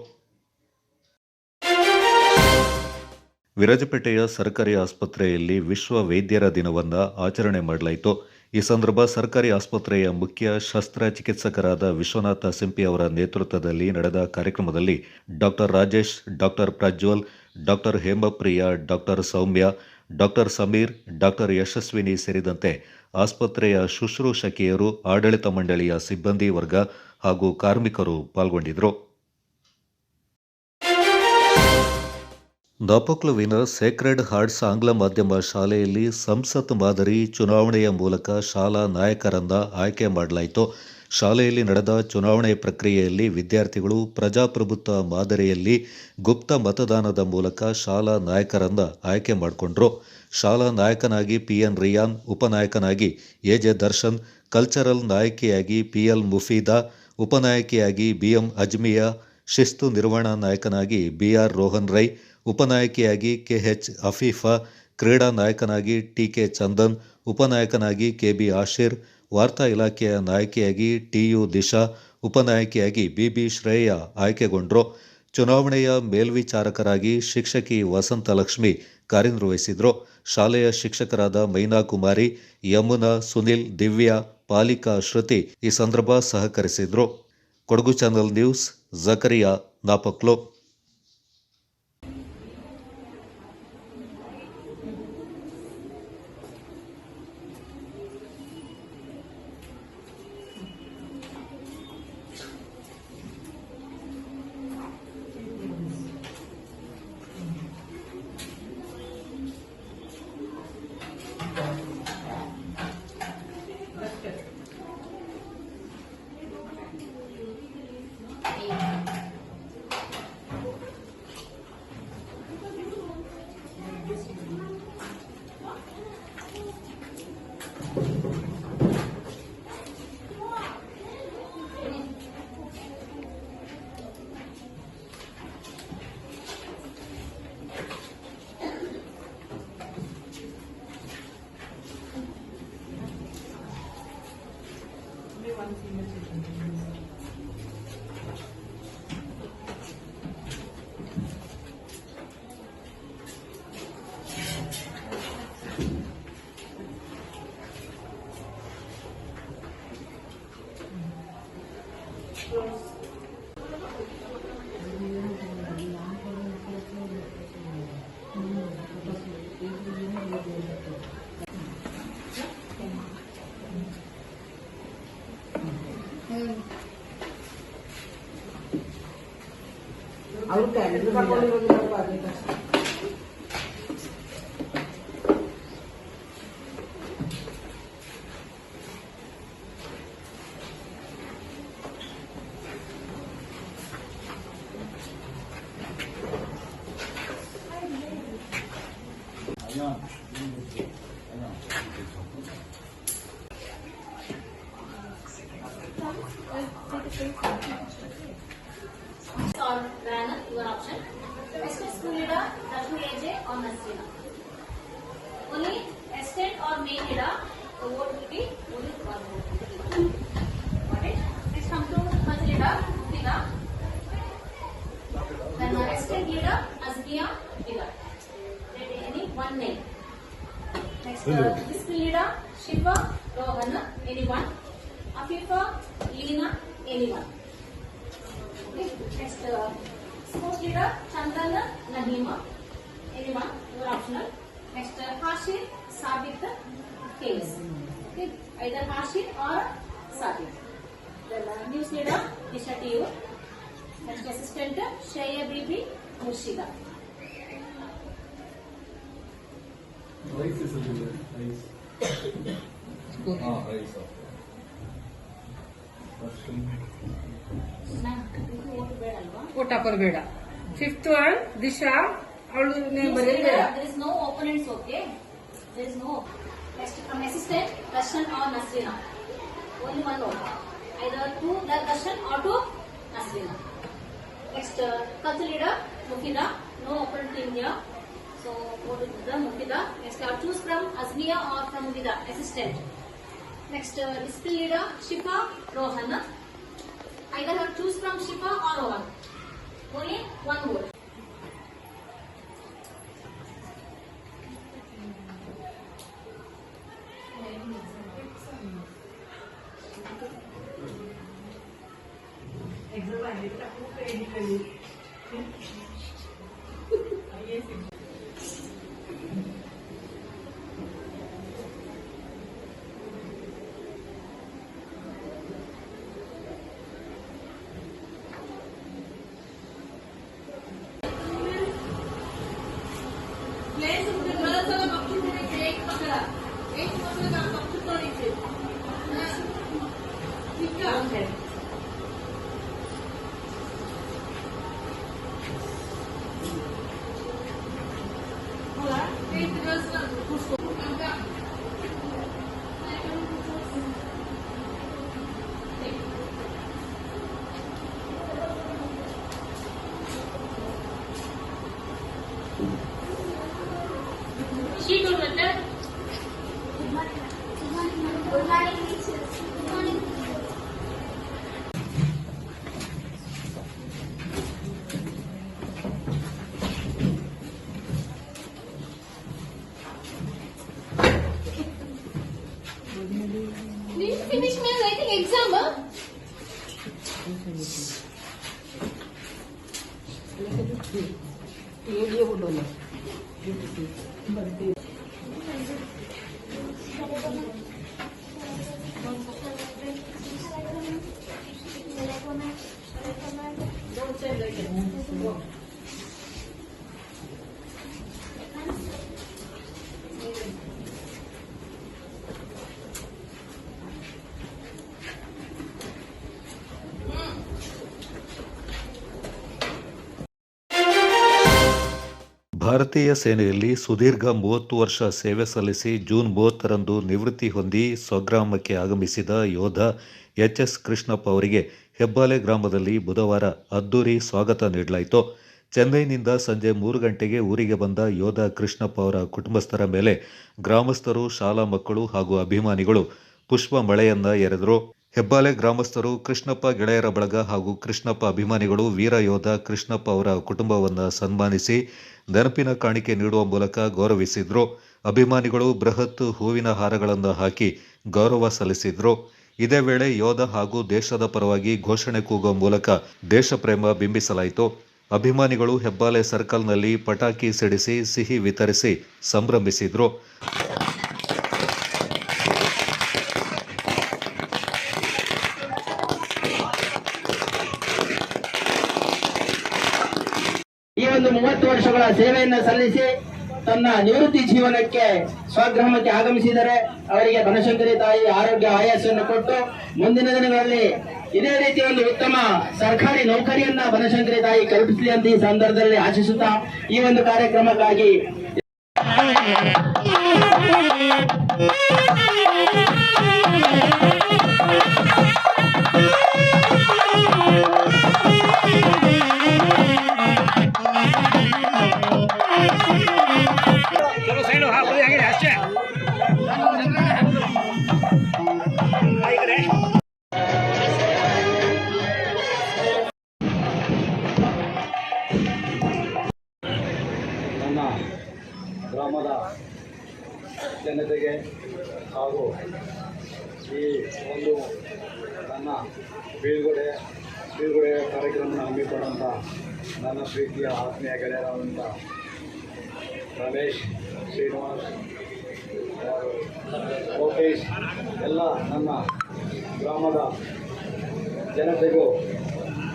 ವಿರಾಜಪೇಟೆಯ ಸರ್ಕಾರಿ ಆಸ್ಪತ್ರೆಯಲ್ಲಿ ವಿಶ್ವ ವೈದ್ಯರ ದಿನವನ್ನು ಆಚರಣೆ ಮಾಡಲಾಯಿತು. ಈ ಸಂದರ್ಭ ಸರ್ಕಾರಿ ಆಸ್ಪತ್ರೆಯ ಮುಖ್ಯ ಶಸ್ತ್ರಚಿಕಿತ್ಸಕರಾದ ವಿಶ್ವನಾಥ ಸಿಂಪಿ ಅವರ ನೇತೃತ್ವದಲ್ಲಿ ನಡೆದ ಕಾರ್ಯಕ್ರಮದಲ್ಲಿ doctor Rajesh, doctor Prajwal, doctor Hemapriya, doctor Soumya, doctor Sameer, doctor Yashaswini ಸೇರಿದಂತೆ ಆಸ್ಪತ್ರೆಯ ಶುಶ್ರೂಷಕಿಯರು, ಆಡಳಿತ ಮಂಡಳಿಯ ಸಿಬ್ಬಂದಿ ವರ್ಗ ಹಾಗೂ ಕಾರ್ಮಿಕರು ಪಾಲ್ಗೊಂಡಿದ್ದರು. ನಾಪೋಕ್ಲುವಿನ ಸೇಕ್ರೆಡ್ ಹಾರ್ಟ್ಸ್ ಆಂಗ್ಲ ಮಾಧ್ಯಮ ಶಾಲೆಯಲ್ಲಿ ಸಂಸತ್ ಮಾದರಿ ಚುನಾವಣೆಯ ಮೂಲಕ ಶಾಲಾ ನಾಯಕರನ್ನು ಆಯ್ಕೆ ಮಾಡಲಾಯಿತು. ಶಾಲೆಯಲ್ಲಿ ನಡೆದ ಚುನಾವಣೆ ಪ್ರಕ್ರಿಯೆಯಲ್ಲಿ ವಿದ್ಯಾರ್ಥಿಗಳು ಪ್ರಜಾಪ್ರಭುತ್ವ ಮಾದರಿಯಲ್ಲಿ ಗುಪ್ತ ಮತದಾನದ ಮೂಲಕ ಶಾಲಾ ನಾಯಕರನ್ನು ಆಯ್ಕೆ ಮಾಡಿಕೊಂಡ್ರು. ಶಾಲಾ ನಾಯಕನಾಗಿ PN ರಿಯಾನ್, ಉಪನಾಯಕನಾಗಿ AJ ದರ್ಶನ್, ಕಲ್ಚರಲ್ ನಾಯಕಿಯಾಗಿ PL ಮುಫೀದಾ, ಉಪನಾಯಕಿಯಾಗಿ BM ಅಜ್ಮಿಯಾ, ಶಿಸ್ತು ನಿರ್ವಹಣಾ ನಾಯಕನಾಗಿ BR ರೋಹನ್ ರೈ, ಉಪನಾಯಕಿಯಾಗಿ KH ಅಫೀಫಾ, ಕ್ರೀಡಾ ನಾಯಕನಾಗಿ TK ಚಂದನ್, ಉಪನಾಯಕನಾಗಿ KB ಆಶಿರ್, ವಾರ್ತಾ ಇಲಾಖೆಯ ನಾಯಕಿಯಾಗಿ TU ದಿಶಾ, ಉಪನಾಯಕಿಯಾಗಿ BB ಶ್ರೇಯಾ ಆಯ್ಕೆಗೊಂಡರು. ಚುನಾವಣೆಯ ಮೇಲ್ವಿಚಾರಕರಾಗಿ ಶಿಕ್ಷಕಿ ವಸಂತಲಕ್ಷ್ಮಿ ಕಾರ್ಯನಿರ್ವಹಿಸಿದರು. ಶಾಲೆಯ ಶಿಕ್ಷಕರಾದ ಮೈನಾ ಕುಮಾರಿ, ಯಮುನಾ, ಸುನಿಲ್, ದಿವ್ಯಾ, ಪಾಲಿಕಾ, ಶ್ರುತಿ ಈ ಸಂದರ್ಭ ಸಹಕರಿಸಿದರು. Kodagu channel news, Zakariya, Napoklu. ಅವ್ರು ಕ್ಯಾಲೆಂಡರ್ ಮಾಡ್ಕೊಂಡಿರೋದಿಲ್ಲಪ್ಪ ಅದೇ ಕಷ್ಟ. Or Rana, your option. Mr. School leader. anyone? Afifa, Lina, anyone? Okay. Next, sports leader, Chandana, Nahima, anyone? You are optional. Next, Hashir, Sabit, Case. Okay. Either Hashir or Sabit. Then news leader, Nisha Tiyu. Next assistant, Shaya Bibi, Murshida. ಊಟ ಬರಬೇಡ. Fifth one Disha, ಅವಳು ಬರೆಯಬೇಡ. There is no opponents, okay? There is no. Next, from assistant, Darshan or Nasrina. Only one vote. Either to the Darshan or to Nasrina. Next, culture leader, Mufida. No opponent team here. So, go to the Mufida. Next, choose from Azmiya or from Vida, assistant. Next, discipline leader, Shifa, Rohana. Either choose from Shifa or Rohan. Only one vote. Place of the girls are computer एक पकड़ा का computer नीचे ठीक है बोला 8 girls का उसको अंका She told me that. Good morning. Good morning, teachers. Good morning. Did you finish my writing exam, huh? ये बोलो ना ಭಾರತೀಯ ಸೇನೆಯಲ್ಲಿ ಸುದೀರ್ಘ 30 ವರ್ಷ ಸೇವೆ ಸಲ್ಲಿಸಿ ಜೂನ್ 30ರಂದು ನಿವೃತ್ತಿ ಹೊಂದಿ ಸ್ವಗ್ರಾಮಕ್ಕೆ ಆಗಮಿಸಿದ ಯೋಧ ಎಚ್.ಎಸ್. ಕೃಷ್ಣಪ್ಪ ಅವರಿಗೆ ಹೆಬ್ಬಾಲೆ ಗ್ರಾಮದಲ್ಲಿ ಬುಧವಾರ ಅದ್ದೂರಿ ಸ್ವಾಗತ ನೀಡಲಾಯಿತು. ಚೆನ್ನೈನಿಂದ ಸಂಜೆ 3 ಗಂಟೆಗೆ ಊರಿಗೆ ಬಂದ ಯೋಧ ಕೃಷ್ಣಪ್ಪ ಅವರ ಕುಟುಂಬಸ್ಥರ ಮೇಲೆ ಗ್ರಾಮಸ್ಥರು, ಶಾಲಾ ಮಕ್ಕಳು ಹಾಗೂ ಅಭಿಮಾನಿಗಳು ಪುಷ್ಪ ಮಳೆಯನ್ನ ಎರೆದರು. ಹೆಬ್ಬಾಲೆ ಗ್ರಾಮಸ್ಥರು ಕೃಷ್ಣಪ್ಪ ಗೆಳೆಯರ ಬಳಗ ಹಾಗೂ ಕೃಷ್ಣಪ್ಪ ಅಭಿಮಾನಿಗಳು ವೀರ ಯೋಧ ಕೃಷ್ಣಪ್ಪ ಅವರ ಕುಟುಂಬವನ್ನು ಸನ್ಮಾನಿಸಿ ನೆನಪಿನ ಕಾಣಿಕೆ ನೀಡುವ ಮೂಲಕ ಗೌರವಿಸಿದ್ರು. ಅಭಿಮಾನಿಗಳು ಬೃಹತ್ ಹೂವಿನ ಹಾರಗಳನ್ನು ಹಾಕಿ ಗೌರವ ಸಲ್ಲಿಸಿದ್ರು. ಇದೇ ವೇಳೆ ಯೋಧ ಹಾಗೂ ದೇಶದ ಪರವಾಗಿ ಘೋಷಣೆ ಕೂಗುವ ಮೂಲಕ ದೇಶಪ್ರೇಮ ಬಿಂಬಿಸಲಾಯಿತು. ಅಭಿಮಾನಿಗಳು ಹೆಬ್ಬಾಲೆ ಸರ್ಕಲ್ನಲ್ಲಿ ಪಟಾಕಿ ಸಿಡಿಸಿ ಸಿಹಿ ವಿತರಿಸಿ ಸಂಭ್ರಮಿಸಿದ್ರು. ಈ ಒಂದು 30 ವರ್ಷಗಳ ಸೇವೆಯನ್ನು ಸಲ್ಲಿಸಿ ತನ್ನ ನಿವೃತ್ತಿ ಜೀವನಕ್ಕೆ ಸ್ವಗ್ರಾಮಕ್ಕೆ ಆಗಮಿಸಿದರೆ ಅವರಿಗೆ ಬನಶಂಕರಿ ತಾಯಿ ಆರೋಗ್ಯ ಆಯಾಸವನ್ನು ಕೊಟ್ಟು ಮುಂದಿನ ದಿನಗಳಲ್ಲಿ ಇದೇ ರೀತಿ ಒಂದು ಉತ್ತಮ ಸರ್ಕಾರಿ ನೌಕರಿಯನ್ನ ಬನಶಂಕರಿ ತಾಯಿ ಕಲ್ಪಿಸಲಿ ಅಂತ ಈ ಸಂದರ್ಭದಲ್ಲಿ ಆಶಿಸುತ್ತಾ ಈ ಒಂದು ಕಾರ್ಯಕ್ರಮಕ್ಕಾಗಿ ನನ್ನ ಗ್ರಾಮದ ಜನತೆಗೆ ಹಾಗೂ ಈ ಒಂದು ನನ್ನ ಬೀಳ್ಕೊಡೆ ಕಾರ್ಯಕ್ರಮವನ್ನು ಹಮ್ಮಿಕೊಂಡಂಥ ನನ್ನ ಪ್ರೀತಿಯ ಆತ್ಮೀಯ ಗೆಳೆಯರಾದಂಥ ರಮೇಶ್, ಶ್ರೀನಿವಾಸ್, ಲೋಕೇಶ್, ಎಲ್ಲ ನನ್ನ ಗ್ರಾಮದ ಜನತೆಗೂ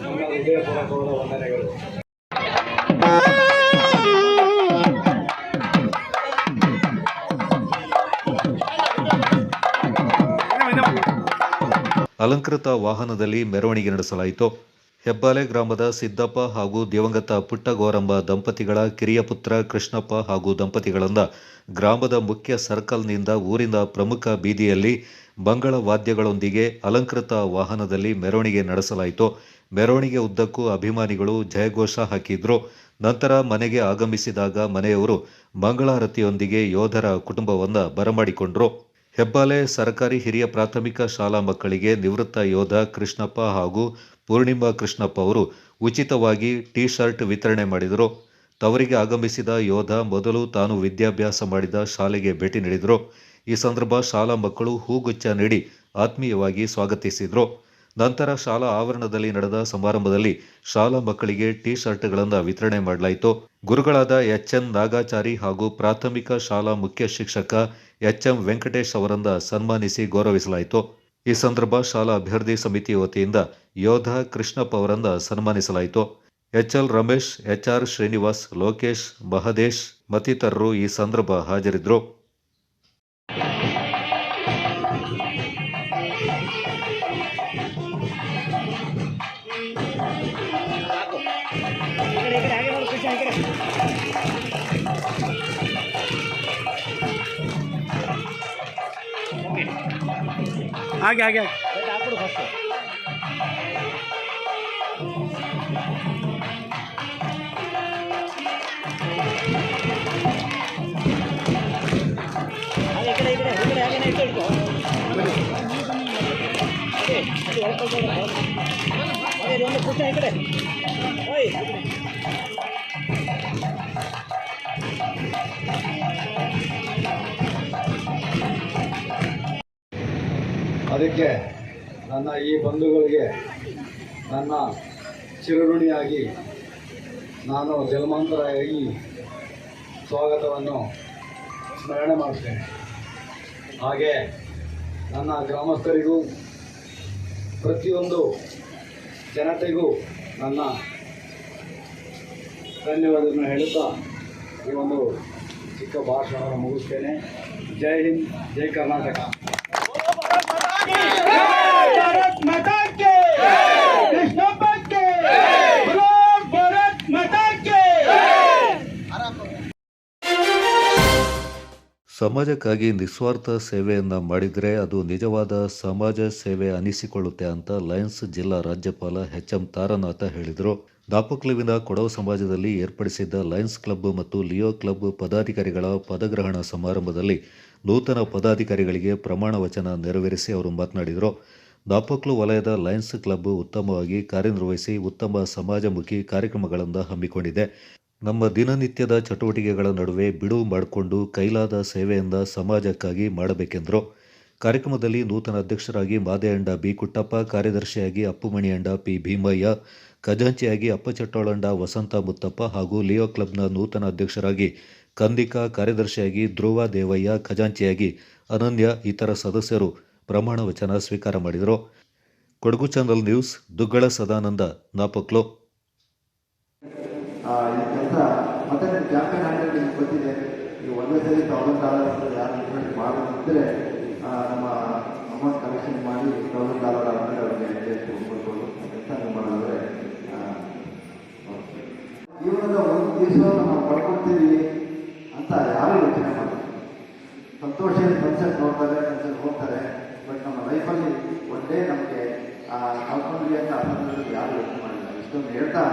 ನನ್ನ ಹೃದಯಪೂರ್ವಕವಾದ ವಂದನೆಗಳು. ಅಲಂಕೃತ ವಾಹನದಲ್ಲಿ ಮೆರವಣಿಗೆ ನಡೆಸಲಾಯಿತು. ಹೆಬ್ಬಾಲೆ ಗ್ರಾಮದ ಸಿದ್ದಪ್ಪ ಹಾಗೂ ದಿವಂಗತ ಪುಟ್ಟಗೌರಮ್ಮ ದಂಪತಿಗಳ ಕಿರಿಯ ಪುತ್ರ ಕೃಷ್ಣಪ್ಪ ಹಾಗೂ ದಂಪತಿಗಳಿಂದ ಗ್ರಾಮದ ಮುಖ್ಯ ಸರ್ಕಲ್ನಿಂದ ಊರಿನ ಪ್ರಮುಖ ಬೀದಿಯಲ್ಲಿ ಮಂಗಳ ವಾದ್ಯಗಳೊಂದಿಗೆ ಅಲಂಕೃತ ವಾಹನದಲ್ಲಿ ಮೆರವಣಿಗೆ ನಡೆಸಲಾಯಿತು. ಮೆರವಣಿಗೆ ಉದ್ದಕ್ಕೂ ಅಭಿಮಾನಿಗಳು ಜಯಘೋಷ ಹಾಕಿದ್ರು. ನಂತರ ಮನೆಗೆ ಆಗಮಿಸಿದಾಗ ಮನೆಯವರು ಮಂಗಳಾರತಿಯೊಂದಿಗೆ ಯೋಧರ ಕುಟುಂಬವನ್ನು ಬರಮಾಡಿಕೊಂಡರು. ಹೆಬ್ಬಾಲೆ ಸರ್ಕಾರಿ ಹಿರಿಯ ಪ್ರಾಥಮಿಕ ಶಾಲಾ ಮಕ್ಕಳಿಗೆ ನಿವೃತ್ತ ಯೋಧ ಕೃಷ್ಣಪ್ಪ ಹಾಗೂ ಪೂರ್ಣಿಮಾ ಕೃಷ್ಣಪ್ಪ ಅವರು ಉಚಿತವಾಗಿ ಟೀ ಶರ್ಟ್ ವಿತರಣೆ ಮಾಡಿದರು. ತವರಿಗೆ ಆಗಮಿಸಿದ ಯೋಧ ಮೊದಲು ತಾನು ವಿದ್ಯಾಭ್ಯಾಸ ಮಾಡಿದ ಶಾಲೆಗೆ ಭೇಟಿ ನೀಡಿದರು. ಈ ಸಂದರ್ಭ ಶಾಲಾ ಮಕ್ಕಳು ಹೂಗುಚ್ಛ ನೀಡಿ ಆತ್ಮೀಯವಾಗಿ ಸ್ವಾಗತಿಸಿದರು. ನಂತರ ಶಾಲಾ ಆವರಣದಲ್ಲಿ ನಡೆದ ಸಮಾರಂಭದಲ್ಲಿ ಶಾಲಾ ಮಕ್ಕಳಿಗೆ ಟೀ ಶರ್ಟ್ಗಳನ್ನು ವಿತರಣೆ ಮಾಡಲಾಯಿತು. ಗುರುಗಳಾದ ಎಚ್ಎನ್ ನಾಗಾಚಾರಿ ಹಾಗೂ ಪ್ರಾಥಮಿಕ ಶಾಲಾ ಮುಖ್ಯ ಶಿಕ್ಷಕ ಎಚ್ಎಂ ವೆಂಕಟೇಶ್ ಅವರಿಂದ ಸನ್ಮಾನಿಸಿ ಗೌರವಿಸಲಾಯಿತು. ಈ ಸಂದರ್ಭ ಶಾಲಾ ಅಭ್ಯರ್ಥಿ ಸಮಿತಿ ವತಿಯಿಂದ ಯೋಧ ಕೃಷ್ಣಪ್ಪ ಅವರನ್ನು ಸನ್ಮಾನಿಸಲಾಯಿತು. ಎಚ್ಎಲ್ ರಮೇಶ್, ಎಚ್ಆರ್ ಶ್ರೀನಿವಾಸ್, ಲೋಕೇಶ್, ಮಹದೇಶ್ ಮತ್ತಿತರರು ಈ ಸಂದರ್ಭ ಹಾಜರಿದ್ದರು. ಹಾಗೆ ಹಾಗೆ ಹಾಕ್ಬಿಡು ಫಸ್ಟ್. ಈ ಕಡೆ ಹಾಗೇನೆ ಇಟ್ಕೊಳ್ಕೊ. ಅದೇ ಒಂದು ಪುಟ್ಟ ಈ ಕಡೆ ಓಯ್. ಅದಕ್ಕೆ ನನ್ನ ಈ ಬಂಧುಗಳಿಗೆ ನನ್ನ ಚಿರಋಣಿಯಾಗಿ ನಾನು ಜನ್ಮಾಂತರಾಗಿ ಸ್ವಾಗತವನ್ನು ಸ್ಮರಣೆ ಮಾಡ್ತೇನೆ. ಹಾಗೆ ನನ್ನ ಗ್ರಾಮಸ್ಥರಿಗೂ ಪ್ರತಿಯೊಂದು ಜನತೆಗೂ ನನ್ನ ಧನ್ಯವಾದವನ್ನು ಹೇಳುತ್ತಾ ಈ ಒಂದು ಚಿಕ್ಕ ಭಾಷಣವನ್ನು ಮುಗಿಸ್ತೇನೆ. ಜೈ ಹಿಂದ್, ಜೈ ಕರ್ನಾಟಕ. ಸಮಾಜಕ್ಕಾಗಿ ನಿಸ್ವಾರ್ಥ ಸೇವೆಯನ್ನು ಮಾಡಿದರೆ ಅದು ನಿಜವಾದ ಸಮಾಜ ಸೇವೆ ಅನಿಸಿಕೊಳ್ಳುತ್ತೆ ಅಂತ ಲಯನ್ಸ್ ಜಿಲ್ಲಾ ರಾಜ್ಯಪಾಲ ಎಚ್ಎಂ ತಾರನಾಥ ಹೇಳಿದರು. ದಾಪಕ್ಲುವಿನ ಕೊಡವ ಸಮಾಜದಲ್ಲಿ ಏರ್ಪಡಿಸಿದ್ದ ಲಯನ್ಸ್ ಕ್ಲಬ್ ಮತ್ತು ಲಿಯೋ ಕ್ಲಬ್ ಪದಾಧಿಕಾರಿಗಳ ಪದಗ್ರಹಣ ಸಮಾರಂಭದಲ್ಲಿ ನೂತನ ಪದಾಧಿಕಾರಿಗಳಿಗೆ ಪ್ರಮಾಣ ವಚನ ನೆರವೇರಿಸಿ ಅವರು ಮಾತನಾಡಿದರು. ದಾಪಕ್ಲು ವಲಯದ ಲಯನ್ಸ್ ಕ್ಲಬ್ ಉತ್ತಮವಾಗಿ ಕಾರ್ಯನಿರ್ವಹಿಸಿ ಉತ್ತಮ ಸಮಾಜಮುಖಿ ಕಾರ್ಯಕ್ರಮಗಳನ್ನು ಹಮ್ಮಿಕೊಂಡಿದೆ. ನಮ್ಮ ದಿನನಿತ್ಯದ ಚಟುವಟಿಕೆಗಳ ನಡುವೆ ಬಿಡುವು ಮಾಡಿಕೊಂಡು ಕೈಲಾದ ಸೇವೆಯಿಂದ ಸಮಾಜಕ್ಕಾಗಿ ಮಾಡಬೇಕೆಂದರು. ಕಾರ್ಯಕ್ರಮದಲ್ಲಿ ನೂತನ ಅಧ್ಯಕ್ಷರಾಗಿ ಮಾದೇಯಂಡ ಬಿ ಕುಟ್ಟಪ್ಪ, ಕಾರ್ಯದರ್ಶಿಯಾಗಿ ಅಪ್ಪುಮಣಿಯಂಡ ಪಿ ಭೀಮಯ್ಯ, ಖಜಾಂಚಿಯಾಗಿ ಅಪ್ಪಚಟ್ಟೋಳಂಡ ವಸಂತ ಮುತ್ತಪ್ಪ ಹಾಗೂ ಲಿಯೋ ಕ್ಲಬ್ನ ನೂತನ ಅಧ್ಯಕ್ಷರಾಗಿ ಕಂದಿಕಾ, ಕಾರ್ಯದರ್ಶಿಯಾಗಿ ಧ್ರುವ ದೇವಯ್ಯ, ಖಜಾಂಚಿಯಾಗಿ ಅನನ್ಯ ಇತರ ಸದಸ್ಯರು ಪ್ರಮಾಣ ವಚನ ಸ್ವೀಕಾರ ಮಾಡಿದರು. Kodagu channel news, Duggala Sadananda, Napoklu. ಕೆಲಸ ಮತ್ತೆ ಕ್ಯಾಂಪೇನ್ ಆಗಿ ನಿಮ್ಗೆ ಗೊತ್ತಿದೆ. ಈಗ ಒಂದೇ ಸರಿ $1,000 ಯಾರು ಇನ್ವೆಸ್ಟ್ ಮಾಡೋದಿದ್ದರೆ ನಮ್ಮ ಅಮೌಂಟ್ ಕಲೆಕ್ಷನ್ ಮಾಡಿ $1,000 ಆದಮೇಲೆ ಅವ್ರಿಗೆ ಕೊಡ್ಬೋದು. ಕೆಲಸ ಮಾಡಿದ್ರೆ ಜೀವನದ ಒಂದು ದಿವಸವನ್ನು ನಾವು ಪಡ್ಕೊಳ್ತೀವಿ ಅಂತ ಯಾರು ಯೋಚನೆ ಮಾಡ್ತಾರೆ. ಸಂತೋಷ ಕನ್ಸರ್ಟ್ ನೋಡ್ತಾರೆ, ಕನ್ಸರ್ಟ್ ಹೋಗ್ತಾರೆ. ಬಟ್ ನಮ್ಮ ಲೈಫಲ್ಲಿ ಒಂದೇ ನಮಗೆ ಕಳ್ಕೊಂಡ್ವಿ ಅಂತ ಯಾರು ಯೋಚನೆ ಮಾಡಿಲ್ಲ. ಇಷ್ಟೊಂದು ಹೇಳ್ತಾ